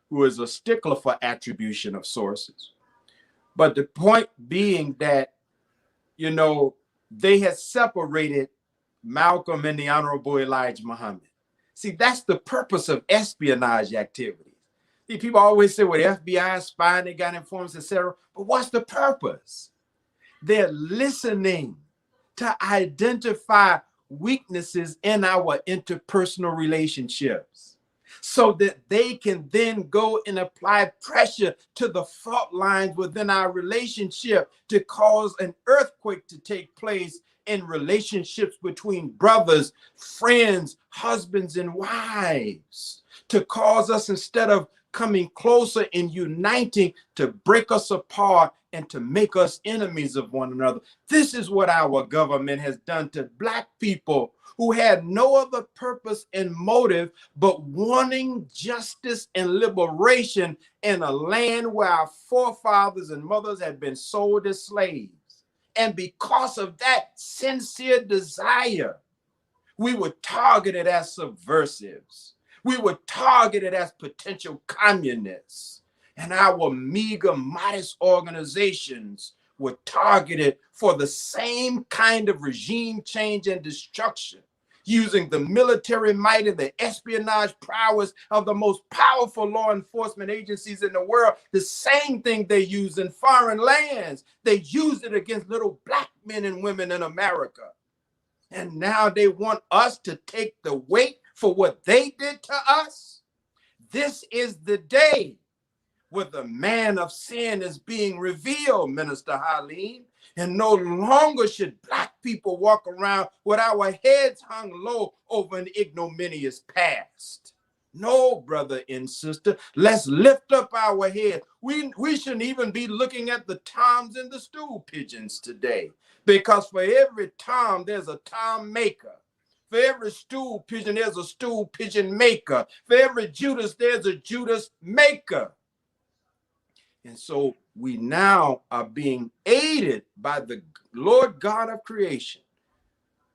who is a stickler for attribution of sources. But the point being that, they had separated Malcolm and the Honorable Elijah Muhammad. See, that's the purpose of espionage activities. See, people always say, well, the FBI is spying, they got informants, etc. But what's the purpose? They're listening to identify weaknesses in our interpersonal relationships so that they can then go and apply pressure to the fault lines within our relationship to cause an earthquake to take place in relationships between brothers, friends, husbands, and wives, to cause us, instead of coming closer and uniting, to break us apart and to make us enemies of one another. This is what our government has done to Black people who had no other purpose and motive but wanting justice and liberation in a land where our forefathers and mothers had been sold as slaves. And because of that sincere desire We were targeted as subversives. We were targeted as potential communists. And our meager, modest organizations were targeted for the same kind of regime change and destruction, using the military might and the espionage prowess of the most powerful law enforcement agencies in the world. The same thing they use in foreign lands. They use it against little black men and women in America. And now they want us to take the weight for what they did to us. This is the day where the man of sin is being revealed, Minister Halim. And no longer should black people walk around with our heads hung low over an ignominious past. No, brother and sister, let's lift up our head. We shouldn't even be looking at the toms and the stool pigeons today, because for every tom, there's a tom maker. For every stool pigeon, there's a stool pigeon maker. For every Judas, there's a Judas maker. And so we now are being aided by the Lord God of creation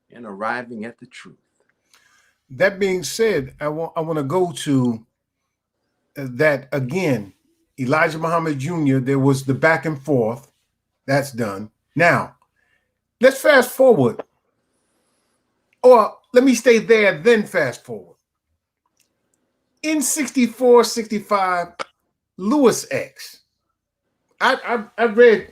in arriving at the truth. That being said, I want to go to that again. Elijah Muhammad Jr., there was the back and forth. That's done. Now, let's fast forward. Or let me stay there, then fast forward. In 64, 65, Lewis X. I read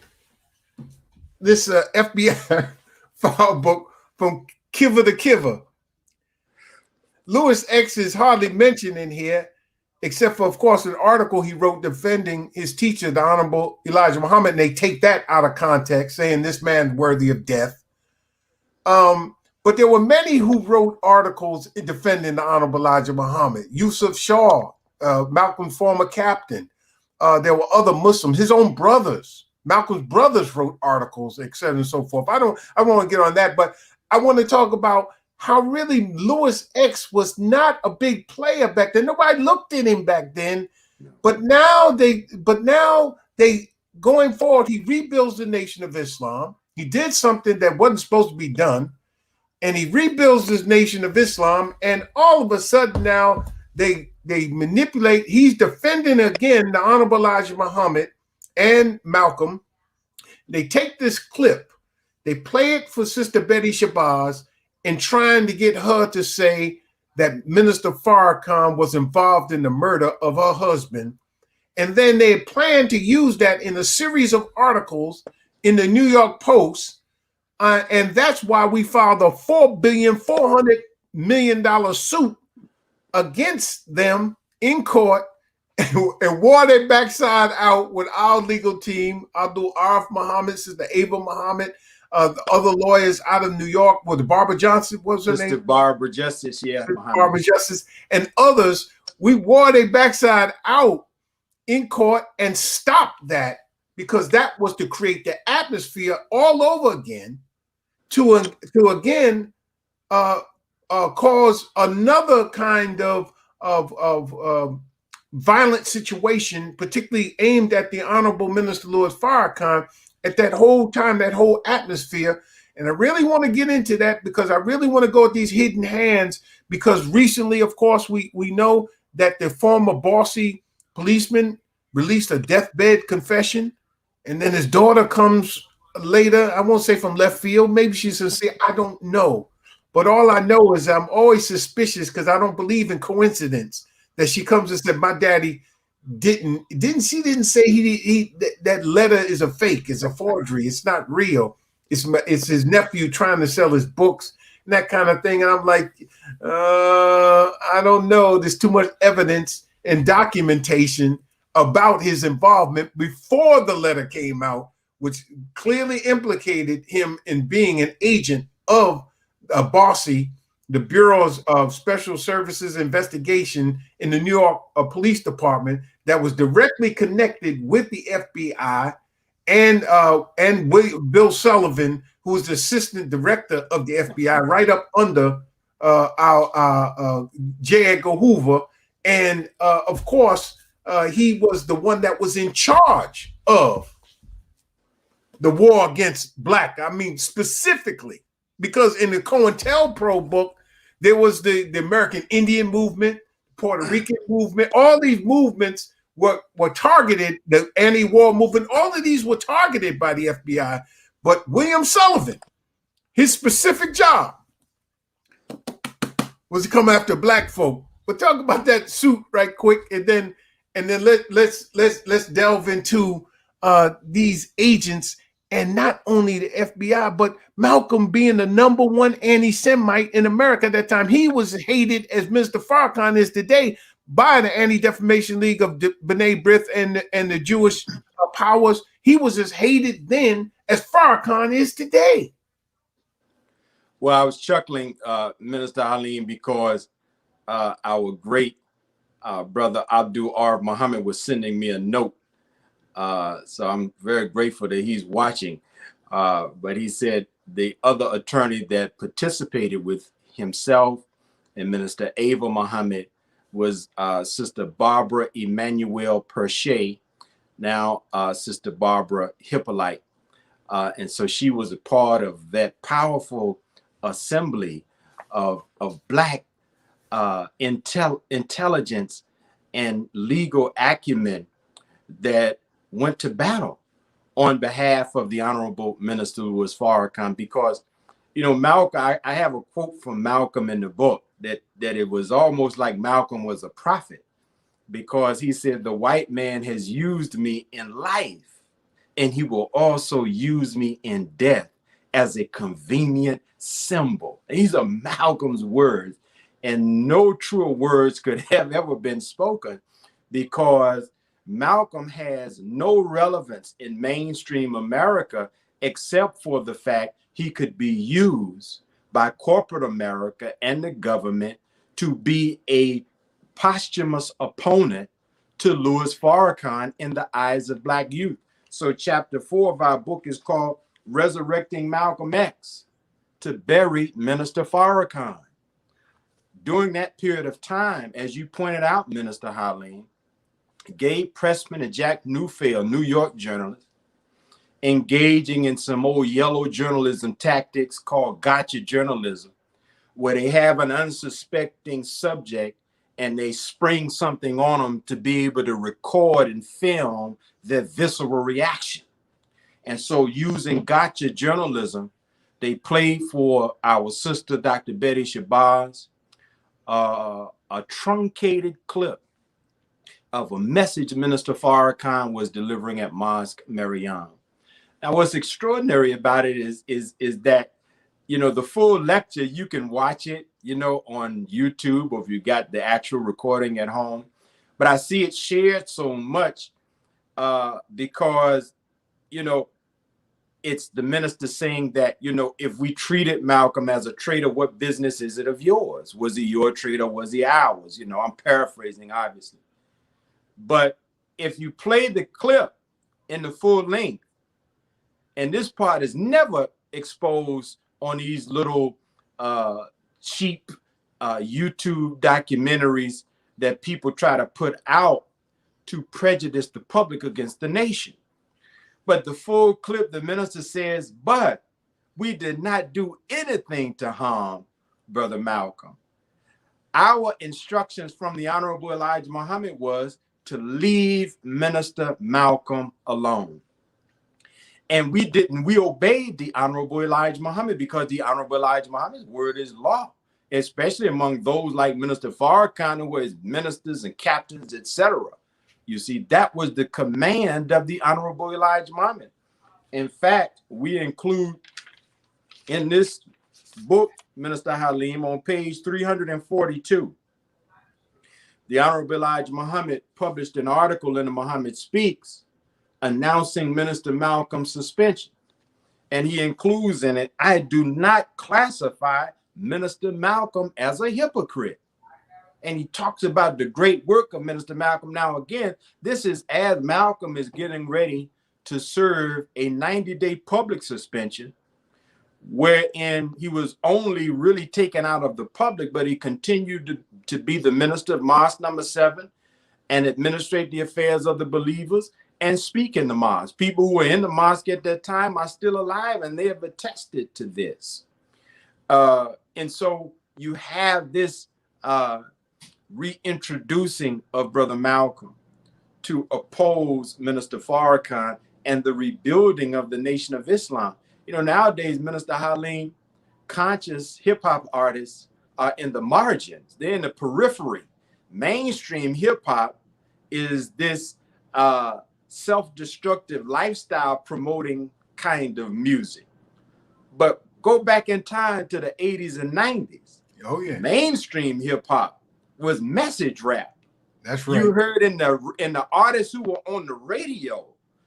this FBI file book from Kiva to Kiva. Lewis X is hardly mentioned in here, except for, of course, an article he wrote defending his teacher, the Honorable Elijah Muhammad, and they take that out of context, saying this man's worthy of death. But there were many who wrote articles defending the Honorable Elijah Muhammad. Yusuf Shaw, Malcolm's former captain. There were other Muslims, his own brothers. Malcolm's brothers wrote articles, etc., and so forth. I want to get on that, but I want to talk about how really Lewis X was not a big player back then. Nobody looked at him back then, but now they going forward, he rebuilds the Nation of Islam. He did something that wasn't supposed to be done, and he rebuilds this Nation of Islam, and all of a sudden now they manipulate. He's defending again the Honorable Elijah Muhammad and Malcolm. They take this clip, they play it for Sister Betty Shabazz, and trying to get her to say that Minister Farrakhan was involved in the murder of her husband. And then they plan to use that in a series of articles in the New York Post. And that's why we filed a $4.4 billion suit against them in court and wore their backside out with our legal team, Abdul Arif Muhammad, Sister Ava Muhammad, the other lawyers out of New York, with Barbara Johnson, what was her name? Barbara Justice, yeah. Barbara Justice, and others. We wore their backside out in court and stopped that, because that was to create the atmosphere all over again to again cause another kind of violent situation, particularly aimed at the Honorable Minister Louis Farrakhan at that whole time, that whole atmosphere. And I really want to get into that, because I really want to go at these hidden hands, because recently, of course, we know that the former bossy policeman released a deathbed confession, and then his daughter comes later, I won't say from left field, maybe she's sincere, I don't know. But all I know is I'm always suspicious, because I don't believe in coincidence, that she comes and said, my daddy didn't say that letter is a fake, it's a forgery, it's not real. It's his nephew trying to sell his books and that kind of thing. And I'm like, I don't know. There's too much evidence and documentation about his involvement before the letter came out, which clearly implicated him in being an agent of Bossy, the Bureau's of Special Services Investigation in the New York Police Department, that was directly connected with the FBI, and Bill Sullivan, who was the assistant director of the FBI, right up under our J. Edgar Hoover. And of course, he was the one that was in charge of the war against black. I mean, specifically, because in the COINTELPRO book, There was the American Indian movement, Puerto Rican movement. All these movements were targeted, the anti-war movement. All of these were targeted by the FBI. But William Sullivan, his specific job was to come after black folk. But talk about that suit right quick, and then let's delve into these agents, and not only the FBI, but Malcolm being the #1 anti-Semite in America at that time. He was hated, as Mr. Farrakhan is today, by the Anti-Defamation League of B'nai B'rith and the Jewish powers. He was as hated then as Farrakhan is today. Well, I was chuckling, Minister Halim, because our great brother Abdul Arb Muhammad was sending me a note. So I'm very grateful that he's watching. But he said the other attorney that participated with himself and Minister Ava Muhammad was Sister Barbara Emanuel Perche, now Sister Barbara Hippolyte. And so she was a part of that powerful assembly of black intelligence and legal acumen that went to battle on behalf of the Honorable Minister Louis Farrakhan. Because, you know, Malcolm, I have a quote from Malcolm in the book that it was almost like Malcolm was a prophet, because he said, the white man has used me in life, and he will also use me in death as a convenient symbol. These are Malcolm's words, and no truer words could have ever been spoken, because Malcolm has no relevance in mainstream America except for the fact he could be used by corporate America and the government to be a posthumous opponent to Louis Farrakhan in the eyes of black youth. So chapter 4 of our book is called Resurrecting Malcolm X, to bury Minister Farrakhan. During that period of time, as you pointed out, Minister Halim, Gabe Pressman and Jack Neufeld, New York journalists, engaging in some old yellow journalism tactics called gotcha journalism, where they have an unsuspecting subject and they spring something on them to be able to record and film their visceral reaction. And so using gotcha journalism, they played for our sister, Dr. Betty Shabazz, a truncated clip of a message Minister Farrakhan was delivering at Mosque Maryam. Now, what's extraordinary about it is that, you know, the full lecture, you can watch it, you know, on YouTube, or if you got the actual recording at home. But I see it shared so much because, you know, it's the minister saying that, you know, if we treated Malcolm as a traitor, what business is it of yours? Was he your traitor? Was he ours? You know, I'm paraphrasing, obviously. But if you play the clip in the full length, and this part is never exposed on these little cheap YouTube documentaries that people try to put out to prejudice the public against the nation. But the full clip, the minister says, but we did not do anything to harm Brother Malcolm. Our instructions from the Honorable Elijah Muhammad was to leave Minister Malcolm alone. And we didn't. We obeyed the Honorable Elijah Muhammad, because the Honorable Elijah Muhammad's word is law, especially among those like Minister Farrakhan, who is ministers and captains, etc. You see, that was the command of the Honorable Elijah Muhammad. In fact, we include in this book, Minister Halim, on page 342, the Honorable Elijah Muhammad published an article in the Muhammad Speaks announcing Minister Malcolm's suspension. And he includes in it, I do not classify Minister Malcolm as a hypocrite. And he talks about the great work of Minister Malcolm. Now, again, this is as Malcolm is getting ready to serve a 90-day public suspension, wherein he was only really taken out of the public, but he continued to be the minister of Mosque number 7 and administrate the affairs of the believers and speak in the mosque. People who were in the mosque at that time are still alive, and they have attested to this. And so you have this reintroducing of Brother Malcolm to oppose Minister Farrakhan and the rebuilding of the Nation of Islam. You know, nowadays, Minister Halim, conscious hip-hop artists are in the margins. They're in the periphery. Mainstream hip-hop is this self-destructive lifestyle promoting kind of music. But go back in time to the 80s and 90s. Oh yeah. Mainstream hip-hop was message rap. That's right. You heard in the artists who were on the radio,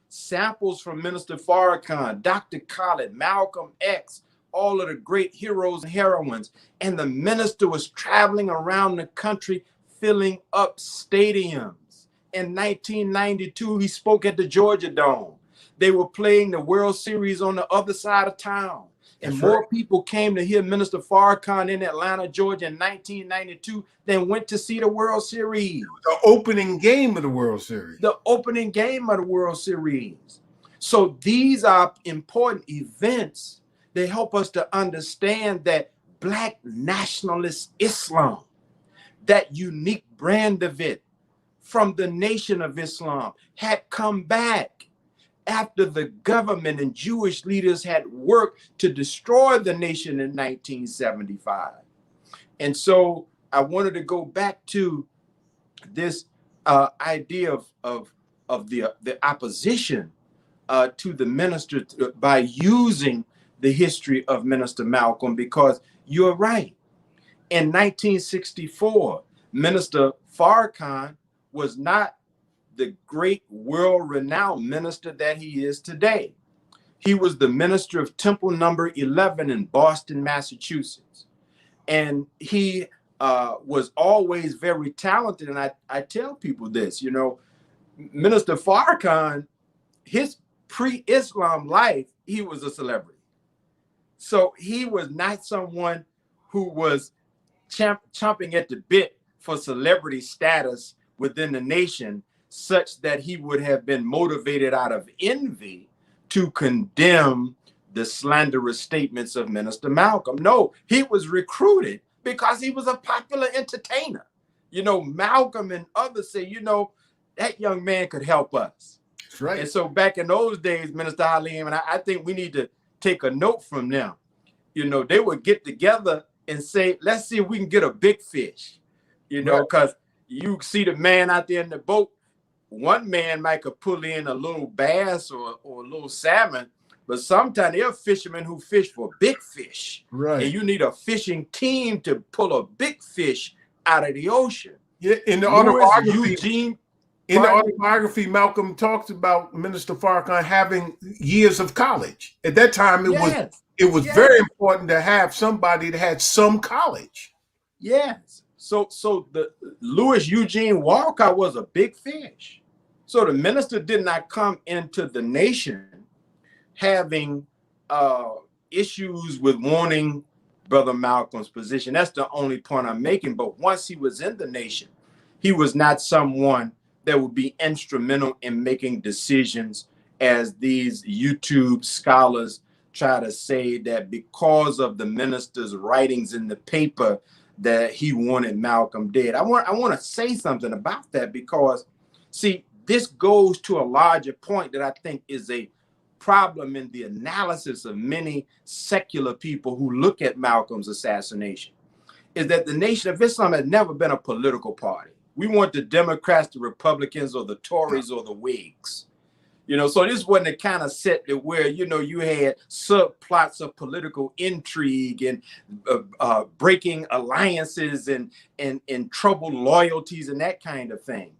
samples from Minister Farrakhan, Dr. Khaled, Malcolm X, all of the great heroes and heroines. And the minister was traveling around the country, filling up stadiums. In 1992, he spoke at the Georgia Dome. They were playing the World Series on the other side of town. And That's more right. people came to hear Minister Farrakhan in Atlanta, Georgia in 1992 than went to see the World Series. The opening game of the World Series. The opening game of the World Series. So these are important events. They help us to understand that Black nationalist Islam, that unique brand of it from the Nation of Islam, had come back after the government and Jewish leaders had worked to destroy the nation in 1975. And so I wanted to go back to this idea of the opposition to the minister by using the history of Minister Malcolm, because you're right. In 1964, Minister Farrakhan was not the great world-renowned minister that he is today. He was the minister of Temple number 11 in Boston, Massachusetts. And he was always very talented. And I tell people this, you know, Minister Farrakhan, his pre-Islam life, he was a celebrity. So he was not someone who was chomping at the bit for celebrity status within the nation, such that he would have been motivated out of envy to condemn the slanderous statements of Minister Malcolm. No, he was recruited because he was a popular entertainer. You know, Malcolm and others say, you know, that young man could help us. That's right. And so back in those days, Minister Halim, and I think we need to take a note from them. You know, they would get together and say, let's see if we can get a big fish, you know, because you see the man out there in the boat. One man might could pull in a little bass or a little salmon, but sometimes there are fishermen who fish for big fish. Right. And you need a fishing team to pull a big fish out of the ocean. Yeah, in the autobiography, Eugene, Malcolm talks about Minister Farrakhan having years of college. At that time, it was very important to have somebody that had some college. Yes. So the Louis Eugene Walcott was a big fish. So the minister did not come into the nation having issues with wanting Brother Malcolm's position. That's the only point I'm making. But once he was in the nation, he was not someone that would be instrumental in making decisions, as these YouTube scholars try to say that because of the minister's writings in the paper that he wanted Malcolm dead. I want to say something about that, because, see, this goes to a larger point that I think is a problem in the analysis of many secular people who look at Malcolm's assassination, is that the Nation of Islam has never been a political party. We want the Democrats, the Republicans, or the Tories, or the Whigs. You know, so this wasn't the kind of set that where, you know, you had subplots of political intrigue and breaking alliances and troubled loyalties and that kind of thing.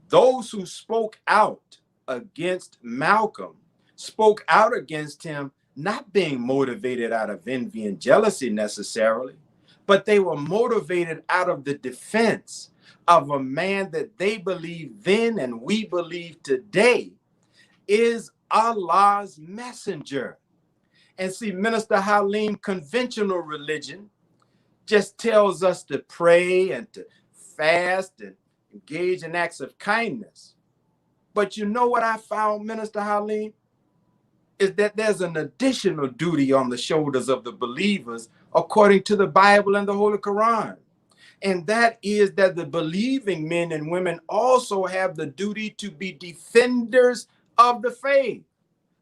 Those who spoke out against Malcolm spoke out against him, not being motivated out of envy and jealousy necessarily, but they were motivated out of the defense of a man that they believed then and we believe today is Allah's messenger. And see, Minister Halim, conventional religion just tells us to pray and to fast and engage in acts of kindness. But you know what I found, Minister Halim? Is that there's an additional duty on the shoulders of the believers according to the Bible and the Holy Quran. And that is that the believing men and women also have the duty to be defenders of the faith.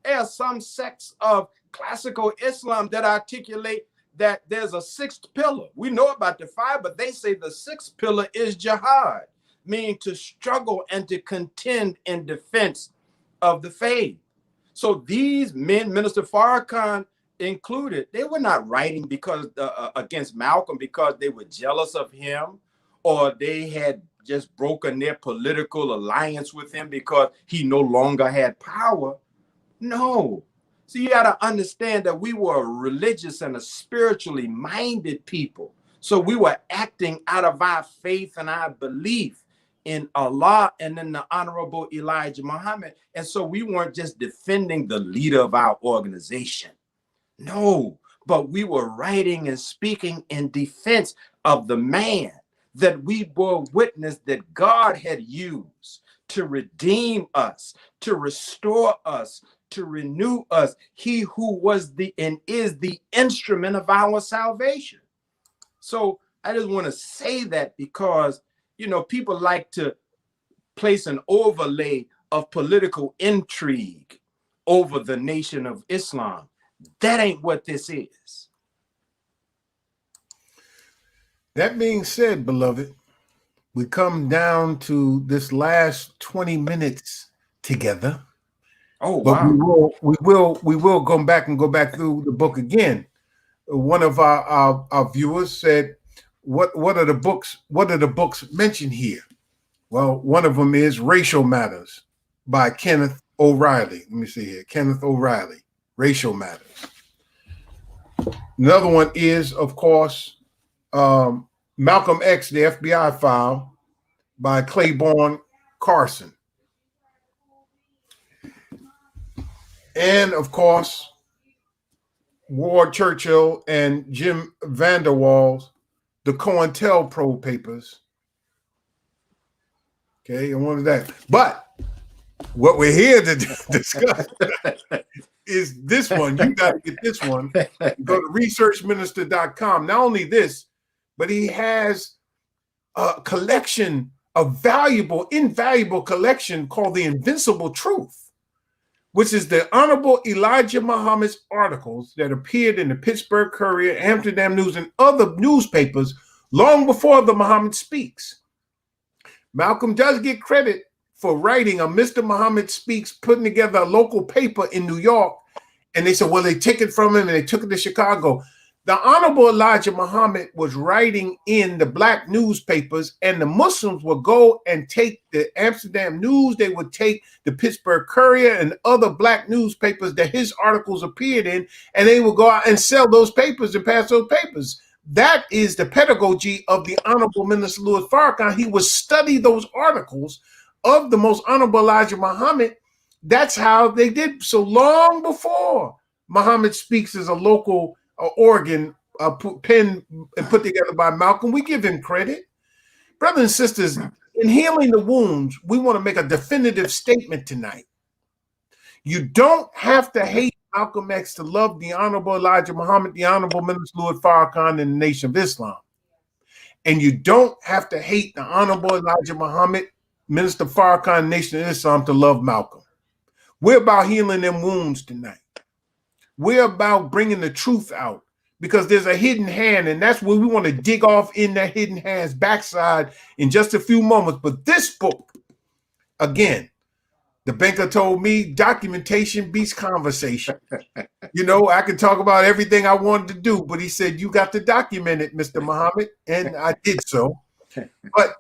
There are some sects of classical Islam that articulate that there's a sixth pillar. We know about the five, but they say the sixth pillar is jihad, meaning to struggle and to contend in defense of the faith. So these men, Minister Farrakhan included, they were not writing because against Malcolm because they were jealous of him, or they had just broken their political alliance with him because he no longer had power. No. So you got to understand that we were a religious and a spiritually minded people. So we were acting out of our faith and our belief in Allah and in the Honorable Elijah Muhammad. And so we weren't just defending the leader of our organization. No, but we were writing and speaking in defense of the man that we bore witness that God had used to redeem us, to restore us, to renew us. He who was the and is the instrument of our salvation. So I just want to say that because, you know, people like to place an overlay of political intrigue over the nation of Islam. That ain't what this is. That being said, beloved, we come down to this last 20 minutes together. Oh, but wow. we will go back through the book again. One of our viewers said, what are the books mentioned here? Well, one of them is Racial Matters by Kenneth O'Reilly. Let me see here. Kenneth O'Reilly, Racial Matters. Another one is, of course, Malcolm X, the FBI file by Claiborne Carson. And, of course, Ward Churchill and Jim Vanderwall's The COINTELPRO Papers. Okay, and what is that? But what we're here to discuss is this one. You got to get this one. Go to researchminister.com. Not only this, but he has a collection, a invaluable collection called The Invincible Truth, which is the Honorable Elijah Muhammad's articles that appeared in the Pittsburgh Courier, Amsterdam News, and other newspapers long before the Muhammad Speaks. Malcolm does get credit for writing a Mr. Muhammad Speaks, putting together a local paper in New York. And they said, well, they took it from him and they took it to Chicago. The Honorable Elijah Muhammad was writing in the black newspapers, and the Muslims would go and take the Amsterdam News. They would take the Pittsburgh Courier and other black newspapers that his articles appeared in, and they would go out and sell those papers and pass those papers. That is the pedagogy of the Honorable Minister Louis Farrakhan. He would study those articles of the most Honorable Elijah Muhammad. That's how they did. So long before Muhammad Speaks as a local organ penned and put together by Malcolm, we give him credit. Brothers and sisters, in healing the wounds, we want to make a definitive statement tonight. You don't have to hate Malcolm X to love the Honorable Elijah Muhammad, the Honorable Minister Louis Farrakhan, and the Nation of Islam. And you don't have to hate the Honorable Elijah Muhammad, Minister Farrakhan, Nation of Islam to love Malcolm. We're about healing them wounds tonight. We're about bringing the truth out because there's a hidden hand, and that's where we want to dig off in that hidden hand's backside in just a few moments. But this book, again, the banker told me documentation beats conversation. You know, I can talk about everything I wanted to do, but he said, you got to document it, Mr. Muhammad, and I did so. But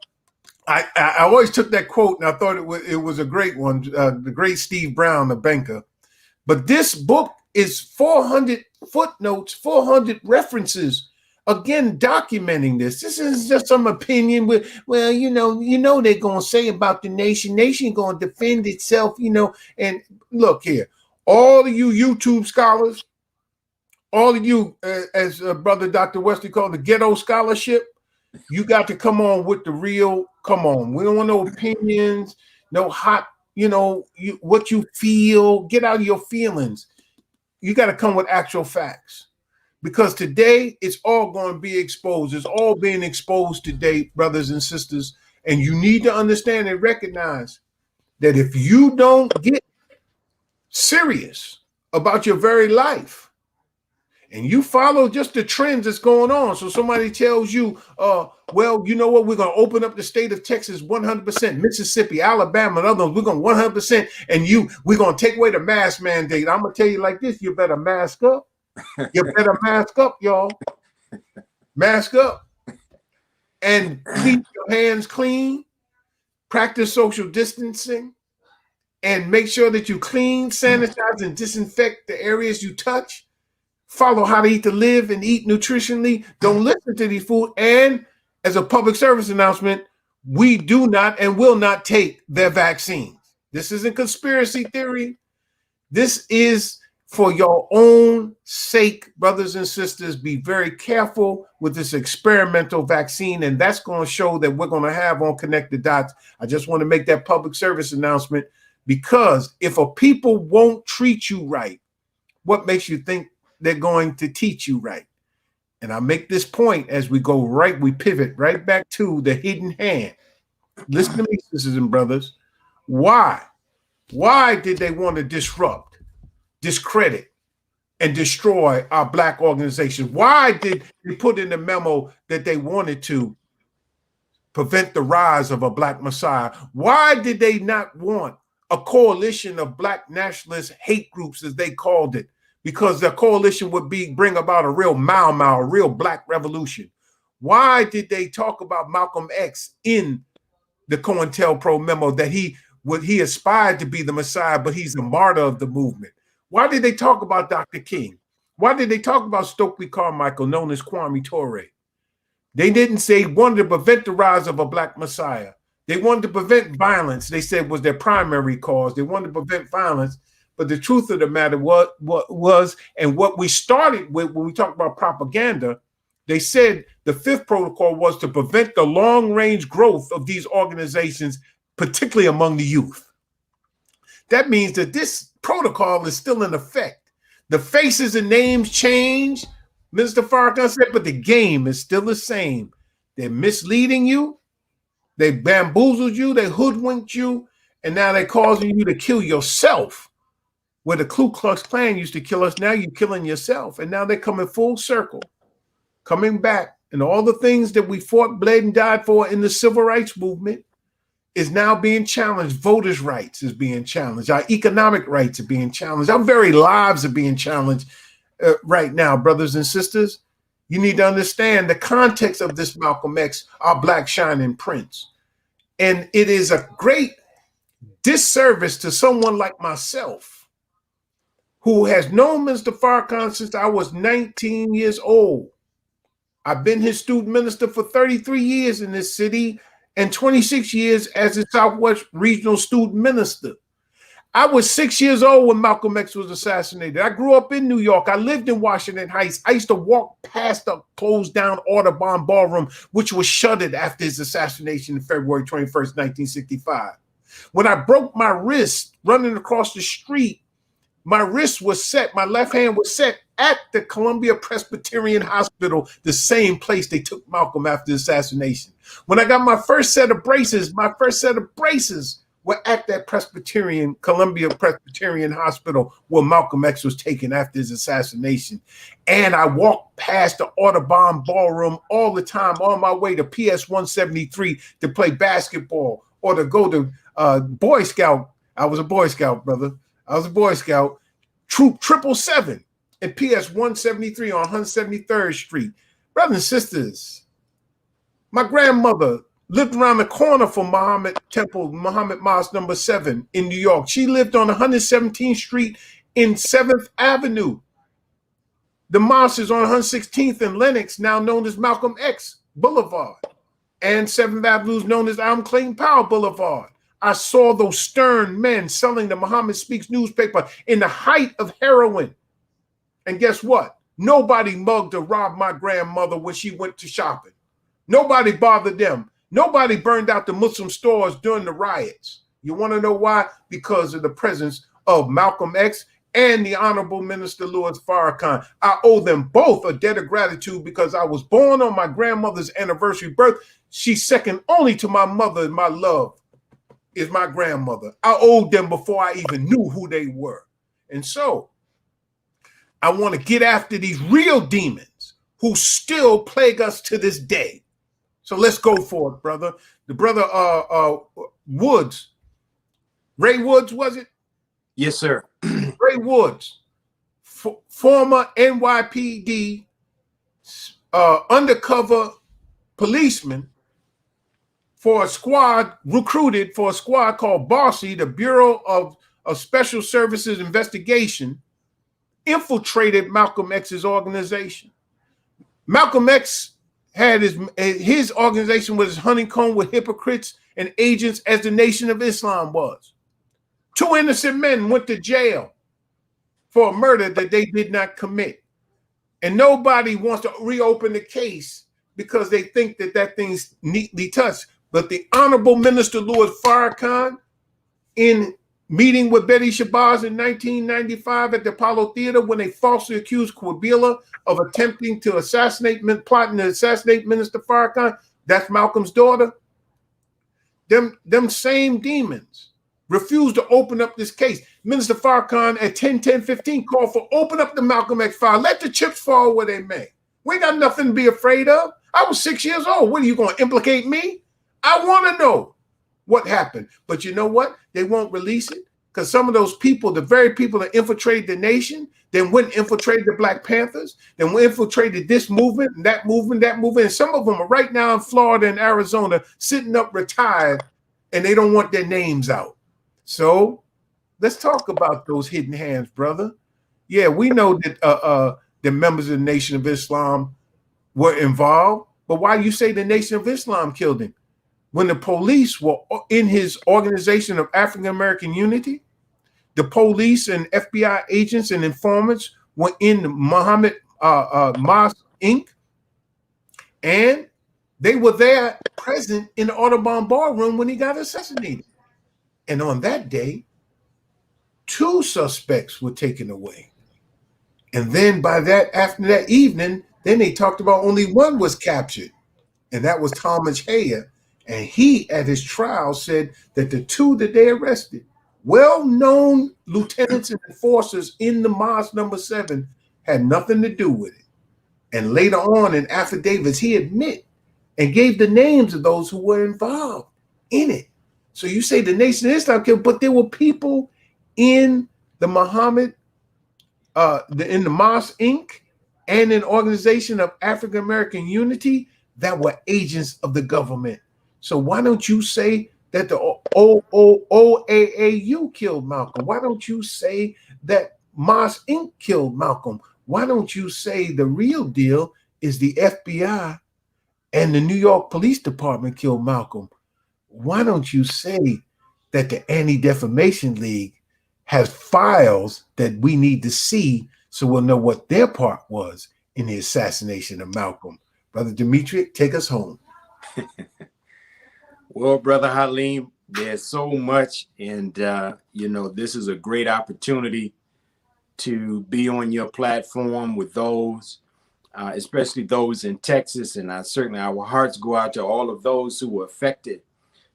I always took that quote, and I thought it was a great one, the great Steve Brown, the banker. But this book is 400 footnotes, 400 references, again, documenting this. This is just some opinion with, well, you know, they're going to say about the nation going to defend itself, you know. And look here, all of you YouTube scholars, all of you, as Brother Dr. Wesley called the ghetto scholarship, you got to come on with the real, come on. We don't want no opinions, no hot, you know, what you feel. Get out of your feelings. You got to come with actual facts. because today it's all going to be exposed. It's all being exposed today, brothers and sisters. And you need to understand and recognize that if you don't get serious about your very life and you follow just the trends that's going on, so somebody tells you, well, you know what, we're going to open up the state of Texas 100%, Mississippi, Alabama, and others, we're going 100%, and we're going to take away the mask mandate. I'm going to tell you like this, you better mask up. You better mask up, y'all. Mask up. And keep your hands clean. Practice social distancing. And make sure that you clean, sanitize, and disinfect the areas you touch. Follow how to eat to live and eat nutritionally. Don't listen to these foods. And as a public service announcement, we do not and will not take their vaccines. This isn't conspiracy theory. This is for your own sake, brothers and sisters. Be very careful with this experimental vaccine, and that's going to show that we're going to have on Connect the Dots. I just want to make that public service announcement, because if a people won't treat you right, what makes you think they're going to teach you right? And I make this point as we go right, we pivot right back to the hidden hand. Listen to me, sisters and brothers. Why? Why did they want to disrupt, discredit, and destroy our Black organizations? Why did they put in the memo that they wanted to prevent the rise of a Black Messiah? Why did they not want a coalition of Black nationalist hate groups, as they called it? Because the coalition would bring about a real Mau Mau, a real Black revolution. Why did they talk about Malcolm X in the COINTELPRO memo, that he aspired to be the Messiah, but he's a martyr of the movement? Why did they talk about Dr. King? Why did they talk about Stokely Carmichael, known as Kwame Ture? They didn't say wanted to prevent the rise of a Black Messiah. They wanted to prevent violence. They said was their primary cause. They wanted to prevent violence. But the truth of the matter was, and what we started with when we talk about propaganda, they said the fifth protocol was to prevent the long-range growth of these organizations, particularly among the youth. That means that this protocol is still in effect. The faces and names change, Mr. Farrakhan said, but the game is still the same. They're misleading you. They bamboozled you. They hoodwinked you. And now they're causing you to kill yourself. Where the Ku Klux Klan used to kill us, now you're killing yourself. And now they're coming full circle, coming back. And all the things that we fought, bled, and died for in the civil rights movement is now being challenged. Voters' rights is being challenged. Our economic rights are being challenged. Our very lives are being challenged right now, brothers and sisters. You need to understand the context of this Malcolm X, our Black shining prince. And it is a great disservice to someone like myself, who has known Mr. Farrakhan since I was 19 years old. I've been his student minister for 33 years in this city and 26 years as a Southwest Regional student minister. I was 6 years old when Malcolm X was assassinated. I grew up in New York. I lived in Washington Heights. I used to walk past the closed down Audubon Ballroom, which was shuttered after his assassination on February 21st, 1965. When I broke my wrist running across the street, my wrist was set, my left hand was set at the Columbia Presbyterian Hospital, the same place they took Malcolm after the assassination. When I got my first set of braces were at that Columbia Presbyterian Hospital where Malcolm X was taken after his assassination. And I walked past the Audubon Ballroom all the time on my way to PS 173 to play basketball or to go to Boy Scout. I was a Boy Scout, brother. I was a Boy Scout, Troop 777 and PS 173 on 173rd Street. Brothers and sisters, my grandmother lived around the corner from Muhammad Temple, Muhammad Mosque number 7 in New York. She lived on 117th Street in 7th Avenue. The mosque is on 116th and Lenox, now known as Malcolm X Boulevard. And 7th Avenue is known as Allen Clayton Powell Boulevard. I saw those stern men selling the Muhammad Speaks newspaper in the height of heroin. And guess what? Nobody mugged or robbed my grandmother when she went to shopping. Nobody bothered them. Nobody burned out the Muslim stores during the riots. You want to know why? Because of the presence of Malcolm X and the Honorable Minister Louis Farrakhan. I owe them both a debt of gratitude because I was born on my grandmother's anniversary birth. She's second only to my mother in my love is my grandmother. I owed them before I even knew who they were. And so I want to get after these real demons who still plague us to this day. So let's go for it, brother. The brother Woods, Ray Woods, was it? Yes, sir. Ray Woods, former NYPD undercover policeman for a squad, recruited for a squad called Bossy, the Bureau of Special Services Investigation, infiltrated Malcolm X's organization. Malcolm X had his organization was honeycombed with hypocrites and agents as the Nation of Islam was. 2 innocent men went to jail for a murder that they did not commit. And nobody wants to reopen the case because they think that that thing's neatly touched. But the Honorable Minister Louis Farrakhan, in meeting with Betty Shabazz in 1995 at the Apollo Theater when they falsely accused Quabila of attempting to plotting to assassinate Minister Farrakhan, that's Malcolm's daughter, them same demons refused to open up this case. Minister Farrakhan at 10-10-15 called for open up the Malcolm X file. Let the chips fall where they may. We ain't got nothing to be afraid of. I was 6 years old. What are you going to implicate me? I want to know what happened. But you know what? They won't release it because some of those people, the very people that infiltrated the nation, then went and infiltrated the Black Panthers, then infiltrated this movement and that movement, that movement. And some of them are right now in Florida and Arizona sitting up retired and they don't want their names out. So let's talk about those hidden hands, brother. Yeah, we know that the members of the Nation of Islam were involved, but why you say the Nation of Islam killed him? When the police were in his organization of African American Unity, the police and FBI agents and informants were in Muhammad Mosque Inc., and they were there present in the Audubon ballroom when he got assassinated. And on that day, 2 suspects were taken away. And then after that evening, then they talked about only 1 was captured, and that was Thomas Heyer. And he, at his trial, said that the 2 that they arrested, well-known lieutenants and enforcers in the Mosque number 7, had nothing to do with it. And later on in affidavits, he admitted and gave the names of those who were involved in it. So you say the Nation of Islam killed, but there were people in the in the Mosque Inc. and an organization of African American Unity that were agents of the government. So why don't you say that the OAAU killed Malcolm? Why don't you say that Mosque Inc. killed Malcolm? Why don't you say the real deal is the FBI and the New York Police Department killed Malcolm? Why don't you say that the Anti-Defamation League has files that we need to see so we'll know what their part was in the assassination of Malcolm? Brother Demetric, take us home. Well, Brother Halim, there's so much, and this is a great opportunity to be on your platform with those, especially those in Texas, and certainly our hearts go out to all of those who were affected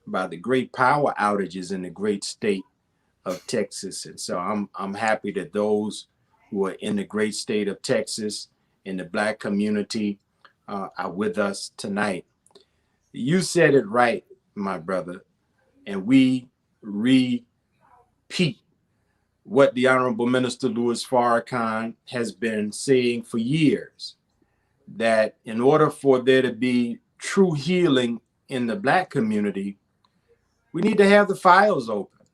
by the great power outages in the great state of Texas. And so I'm happy that those who are in the great state of Texas, in the Black community, are with us tonight. You said it right, my brother, and we repeat what the Honorable Minister Louis Farrakhan has been saying for years, that in order for there to be true healing in the Black community, we need to have the files open.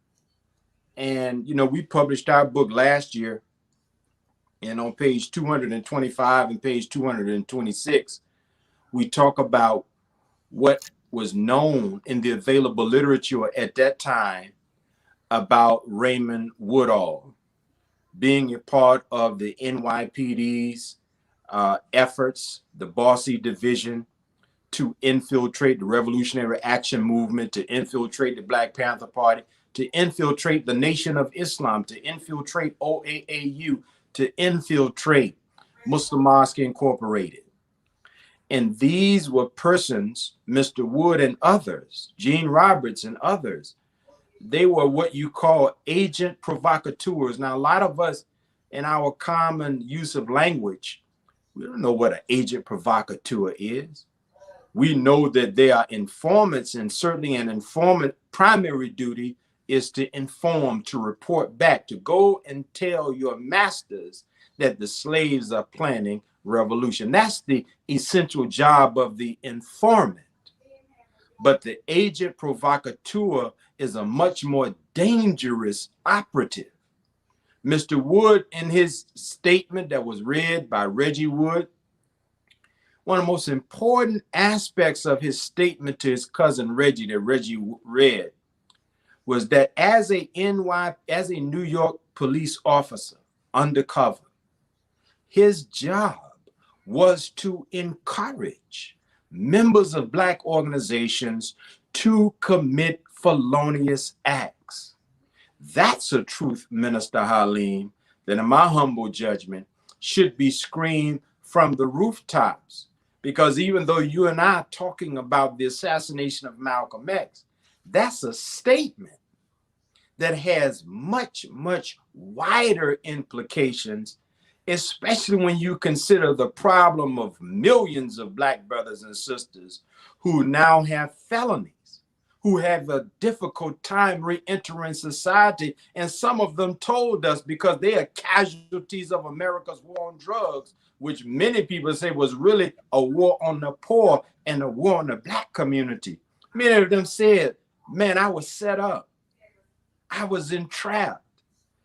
And, we published our book last year, and on page 225 and page 226, we talk about what was known in the available literature at that time about Raymond Woodall being a part of the NYPD's efforts, the Bossy Division, to infiltrate the Revolutionary Action Movement, to infiltrate the Black Panther Party, to infiltrate the Nation of Islam, to infiltrate OAAU, to infiltrate Muslim Mosque Incorporated. And these were persons, Mr. Wood and others, Gene Roberts and others, they were what you call agent provocateurs. Now, a lot of us in our common use of language, we don't know what an agent provocateur is. We know that they are informants, and certainly an informant primary duty is to inform, to report back, to go and tell your masters that the slaves are planning revolution. That's the essential job of the informant. But the agent provocateur is a much more dangerous operative. Mr. Wood, in his statement that was read by Reggie Wood, one of the most important aspects of his statement to his cousin Reggie that Reggie read was that as a New York police officer, undercover, his job was to encourage members of Black organizations to commit felonious acts. That's a truth, Minister Halim, that in my humble judgment should be screamed from the rooftops. Because even though you and I are talking about the assassination of Malcolm X, that's a statement that has much, much wider implications, especially when you consider the problem of millions of Black brothers and sisters who now have felonies, who have a difficult time re-entering society. And some of them told us because they are casualties of America's war on drugs, which many people say was really a war on the poor and a war on the Black community. Many of them said, man, I was set up. I was entrapped.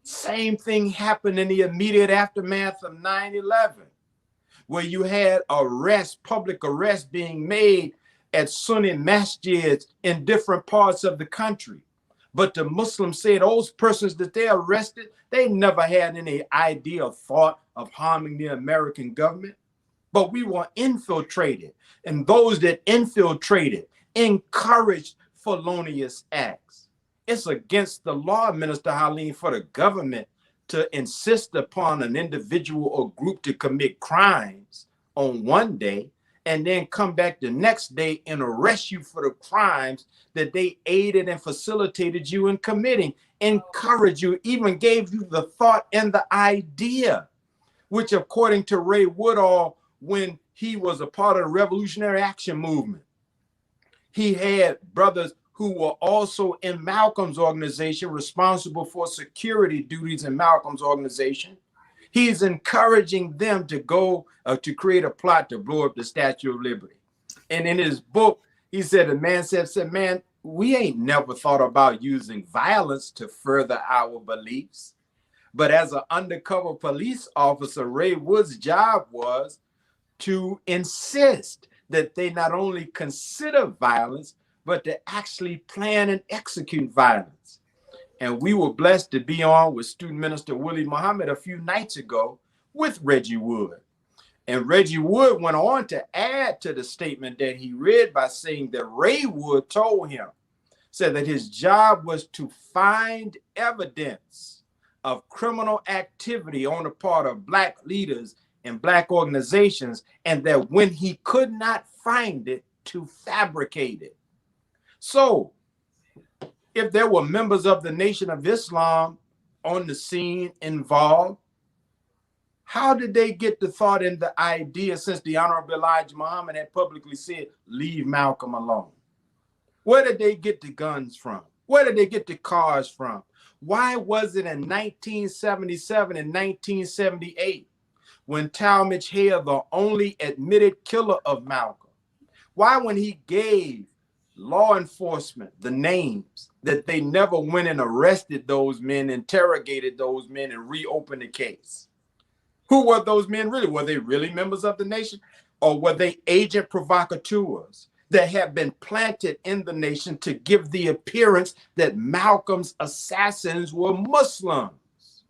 Same thing happened in the immediate aftermath of 9/11, where you had public arrests being made at Sunni masjids in different parts of the country. But the Muslims say those persons that they arrested, they never had any idea or thought of harming the American government. But we were infiltrated, and those that infiltrated encouraged felonious acts. It's against the law, Minister Halim, for the government to insist upon an individual or group to commit crimes on one day and then come back the next day and arrest you for the crimes that they aided and facilitated you in committing, encourage you, even gave you the thought and the idea, which according to Ray Woodall, when he was a part of the Revolutionary Action Movement, he had brothers who were also in Malcolm's organization, responsible for security duties in Malcolm's organization. He's encouraging them to go to create a plot to blow up the Statue of Liberty. And in his book, he said, the man said, man, we ain't never thought about using violence to further our beliefs. But as an undercover police officer, Ray Wood's job was to insist that they not only consider violence, but to actually plan and execute violence. And we were blessed to be on with Student Minister Willie Muhammad a few nights ago with Reggie Wood. And Reggie Wood went on to add to the statement that he read by saying that Ray Wood told him, said that his job was to find evidence of criminal activity on the part of Black leaders and Black organizations, and that when he could not find it, to fabricate it. So if there were members of the Nation of Islam on the scene involved, how did they get the thought and the idea, since the Honorable Elijah Muhammad had publicly said, leave Malcolm alone? Where did they get the guns from? Where did they get the cars from? Why was it in 1977 and 1978 when Talmadge Hale, the only admitted killer of Malcolm, why when he gave law enforcement the names, that they never went and arrested those men, interrogated those men, and reopened the case? Who were those men really? Were they really members of the nation? Or were they agent provocateurs that had been planted in the nation to give the appearance that Malcolm's assassins were Muslims?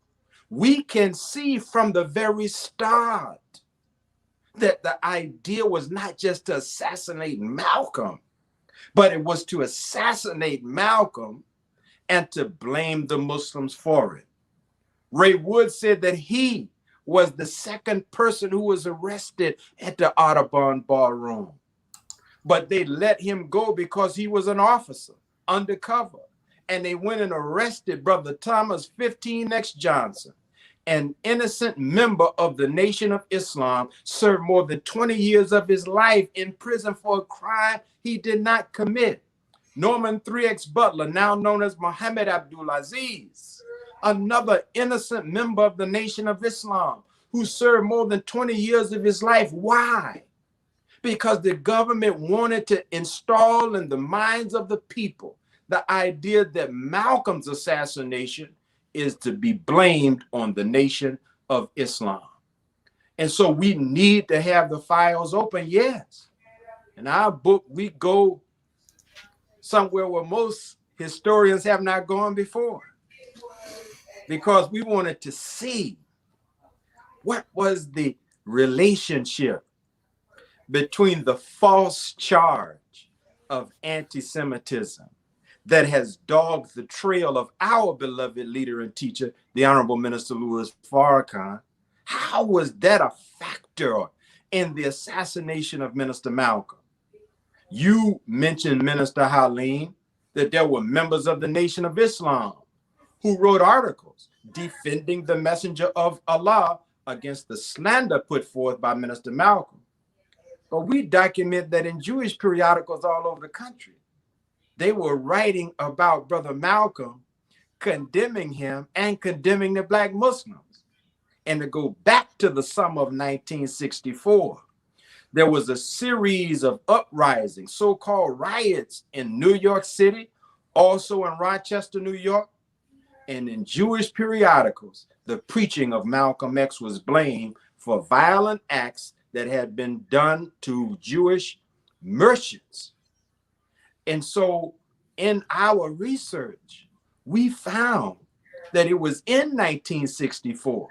We can see from the very start that the idea was not just to assassinate Malcolm, but it was to assassinate Malcolm and to blame the Muslims for it. Ray Wood said that he was the second person who was arrested at the Audubon Ballroom. But they let him go because he was an officer, undercover. And they went and arrested Brother Thomas 15X Johnson, an innocent member of the Nation of Islam, served more than 20 years of his life in prison for a crime he did not commit. Norman 3X Butler, now known as Muhammad Abdulaziz, another innocent member of the Nation of Islam, who served more than 20 years of his life. Why? Because the government wanted to install in the minds of the people the idea that Malcolm's assassination is to be blamed on the Nation of Islam. And so we need to have the files open, yes. In our book, we go somewhere where most historians have not gone before, because we wanted to see what was the relationship between the false charge of anti-Semitism that has dogged the trail of our beloved leader and teacher, the Honorable Minister Louis Farrakhan. How was that a factor in the assassination of Minister Malcolm? You mentioned, Minister Halim, that there were members of the Nation of Islam who wrote articles defending the messenger of Allah against the slander put forth by Minister Malcolm. But we document that in Jewish periodicals all over the country, they were writing about Brother Malcolm, condemning him and condemning the Black Muslims. And to go back to the summer of 1964, there was a series of uprisings, so-called riots in New York City, also in Rochester, New York. And in Jewish periodicals, the preaching of Malcolm X was blamed for violent acts that had been done to Jewish merchants. And so in our research, we found that it was in 1964,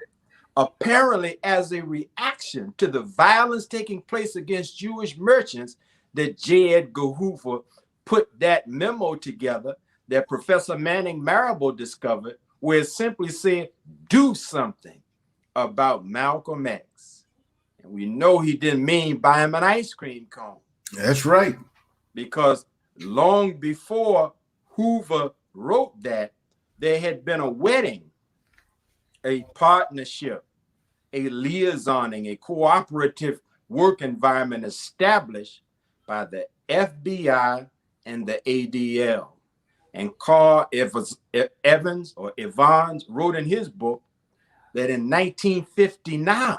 apparently as a reaction to the violence taking place against Jewish merchants, that J. Edgar Hoover put that memo together that Professor Manning Marable discovered, where it simply said, do something about Malcolm X. And we know he didn't mean buy him an ice cream cone. That's right. Because long before Hoover wrote that, there had been a wedding, a partnership, a liaisoning, a cooperative work environment established by the FBI and the ADL. And Carl Evans wrote in his book that in 1959,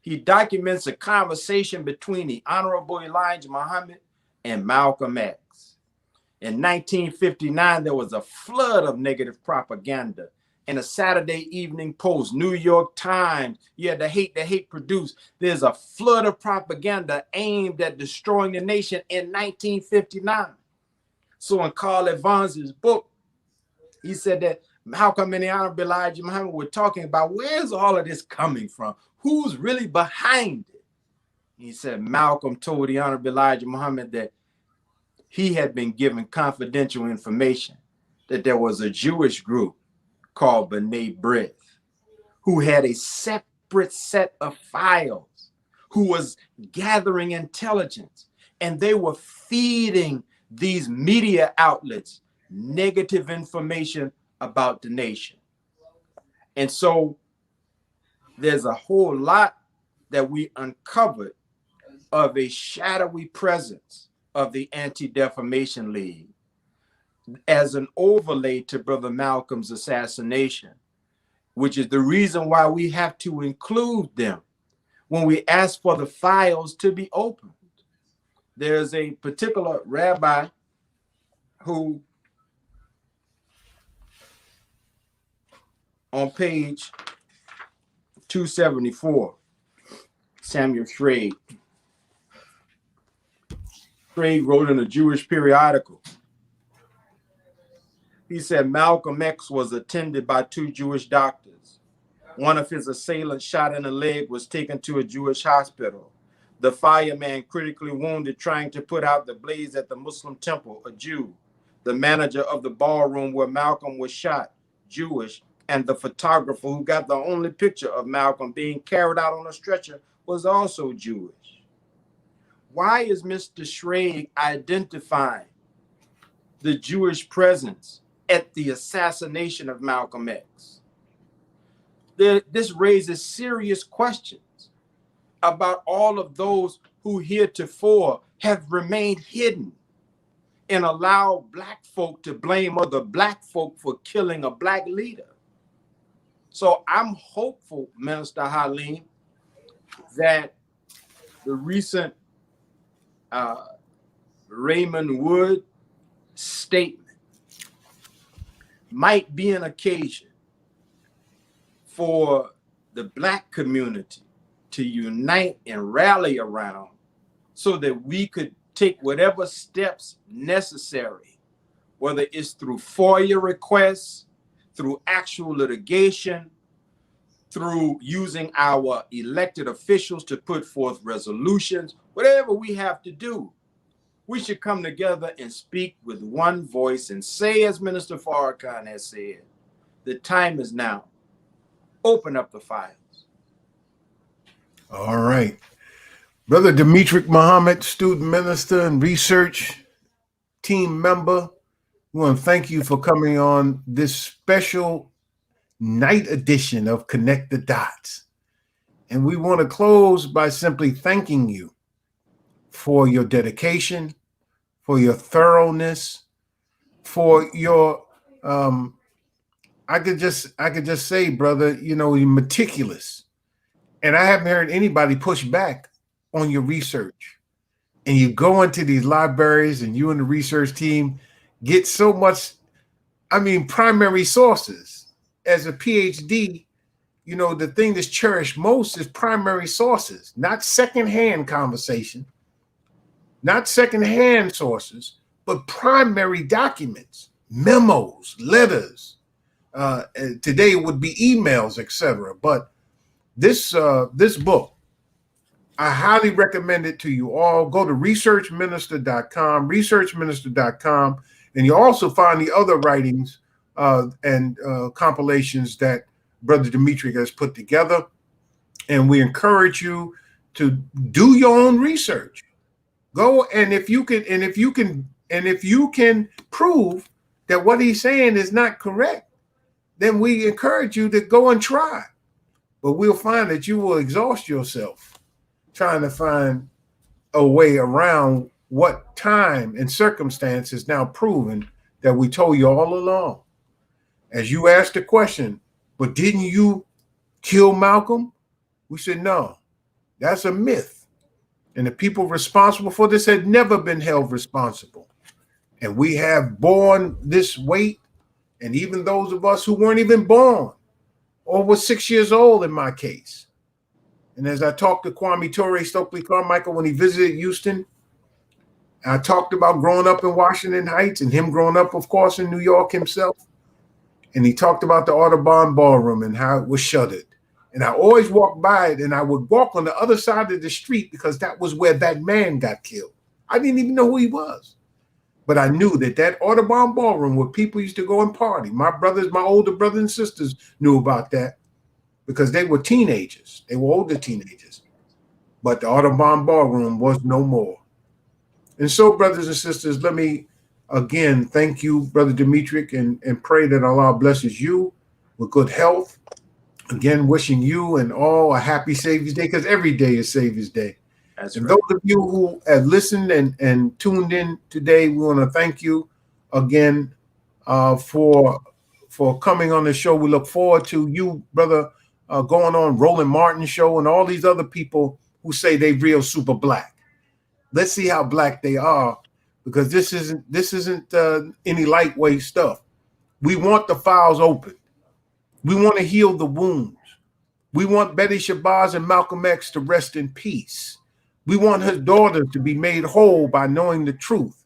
he documents a conversation between the Honorable Elijah Muhammad and Malcolm X. In 1959, there was a flood of negative propaganda. In a Saturday Evening Post, New York Times, you had the hate produced. There's a flood of propaganda aimed at destroying the nation in 1959. So in Carl Evans' book, he said that Malcolm and the Honorable Elijah Muhammad were talking about, where's all of this coming from? Who's really behind it? He said Malcolm told the Honorable Elijah Muhammad that he had been given confidential information that there was a Jewish group called B'nai B'rith who had a separate set of files, who was gathering intelligence, and they were feeding these media outlets negative information about the nation. And so there's a whole lot that we uncovered of a shadowy presence of the Anti-Defamation League as an overlay to Brother Malcolm's assassination, which is the reason why we have to include them when we ask for the files to be opened. There's a particular rabbi who, on page 274, Samuel Schrade wrote in a Jewish periodical. He said Malcolm X was attended by 2 Jewish doctors. One of his assailants, shot in the leg, was taken to a Jewish hospital. The fireman, critically wounded trying to put out the blaze at the Muslim temple, a Jew. the manager of the ballroom where Malcolm was shot, Jewish, and the photographer who got the only picture of Malcolm being carried out on a stretcher was also Jewish. Why is Mr. Schrage identifying the Jewish presence at the assassination of Malcolm X? This raises serious questions about all of those who heretofore have remained hidden and allow black folk to blame other black folk for killing a black leader. So I'm hopeful, Minister Halim, that the recent Raymond Wood statement might be an occasion for the black community to unite and rally around so that we could take whatever steps necessary, whether it's through FOIA requests, through actual litigation, through using our elected officials to put forth resolutions, whatever we have to do. We should come together and speak with one voice and say, as Minister Farrakhan has said, the time is now. Open up the files. All right. Brother Demetric Muhammad, student minister and research team member, we want to thank you for coming on this special night edition of Connect the Dots. And we want to close by simply thanking you for your dedication, for your thoroughness, for your I could just say, brother, you know, you're meticulous. And I haven't heard anybody push back on your research. And you go into these libraries and you and the research team get so much, primary sources. As a PhD, you know, the thing that's cherished most is primary sources, not secondhand conversation, not secondhand sources, but primary documents, memos, letters. Today it would be emails, etc. But this book, I highly recommend it to you all. Go to researchminister.com, and you also find the other writings and compilations that Brother Demetric has put together. And we encourage you to do your own research. Go, and if you can prove that what he's saying is not correct, then we encourage you to go and try. But we'll find that you will exhaust yourself trying to find a way around what time and circumstance is now proven that we told you all along. As you asked the question, but didn't you kill Malcolm? We said, no, that's a myth. And the people responsible for this had never been held responsible. And we have borne this weight. And even those of us who weren't even born or were 6 years old in my case. And as I talked to Kwame Ture Stokely Carmichael when he visited Houston, I talked about growing up in Washington Heights and him growing up, of course, in New York himself. And he talked about the Audubon Ballroom and how it was shuttered. And I always walked by it, and I would walk on the other side of the street because that was where that man got killed. I didn't even know who he was. But I knew that Audubon Ballroom where people used to go and party, my brothers, my older brothers and sisters knew about that because they were teenagers. They were older teenagers. But the Audubon Ballroom was no more. And so, brothers and sisters, let me again thank you, Brother Demetric, and pray that Allah blesses you with good health. Again, wishing you and all a happy Savior's Day, because every day is Savior's Day. That's and right. Those of you who have listened and tuned in today, we want to thank you again for coming on the show. We look forward to you, brother, going on Roland Martin's show and all these other people who say they real super black. Let's see how black they are, because this isn't any lightweight stuff. We want the files open. We want to heal the wounds. We want Betty Shabazz and Malcolm X to rest in peace. We want his daughters to be made whole by knowing the truth.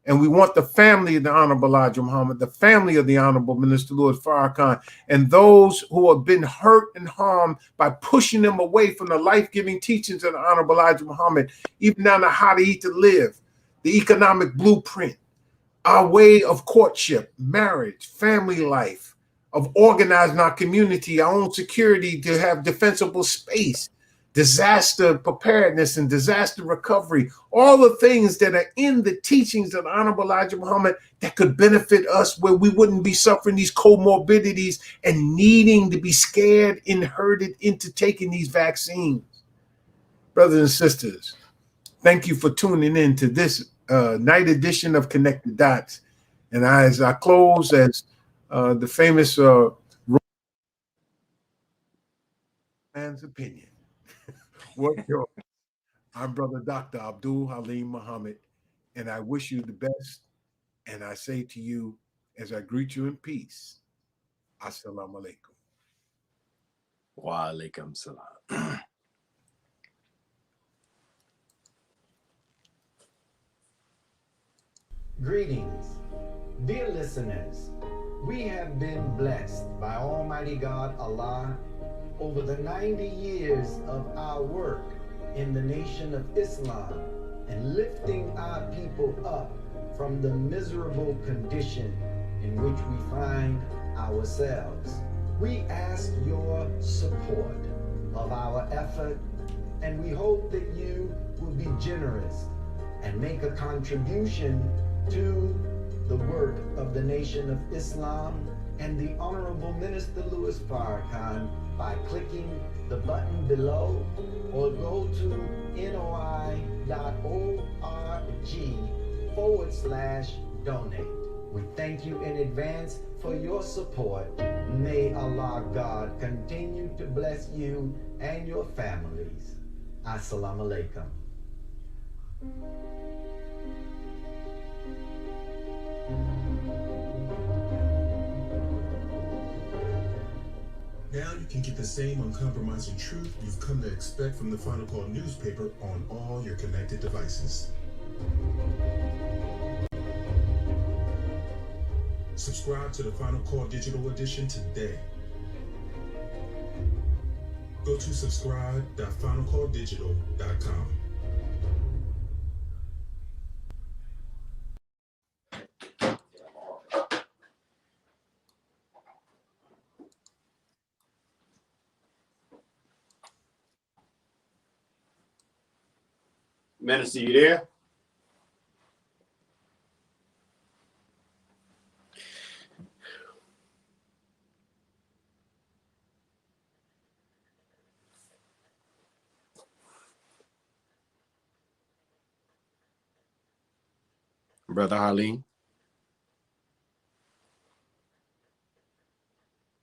And we want the family of the Honorable Elijah Muhammad, the family of the Honorable Minister Louis Farrakhan, and those who have been hurt and harmed by pushing them away from the life-giving teachings of the Honorable Elijah Muhammad, even down to how to eat to live, the economic blueprint, our way of courtship, marriage, family life, of organizing our community, our own security to have defensible space, disaster preparedness and disaster recovery, all the things that are in the teachings of the Honorable Elijah Muhammad that could benefit us, where we wouldn't be suffering these comorbidities and needing to be scared and herded into taking these vaccines. Brothers and sisters, thank you for tuning in to this night edition of Connected Dots. And as I close, as the famous man's opinion, what's your? I'm Brother Dr. Abdul Halim Muhammad, and I wish you the best. And I say to you, as I greet you in peace, Assalamu alaikum. Wa alaikum salam. Greetings, dear listeners. We have been blessed by Almighty God Allah over the 90 years of our work in the nation of Islam and lifting our people up from the miserable condition in which we find ourselves. We ask your support of our effort, and we hope that you will be generous and make a contribution to the work of the Nation of Islam and the Honorable Minister Louis Farrakhan by clicking the button below or go to noi.org/donate. We thank you in advance for your support. May Allah God continue to bless you and your families. Assalamu alaikum. Now you can get the same uncompromising truth you've come to expect from the Final Call newspaper on all your connected devices. Subscribe to the Final Call digital edition today. Go to subscribe.finalcalldigital.com. Minister, you there? Brother Halim?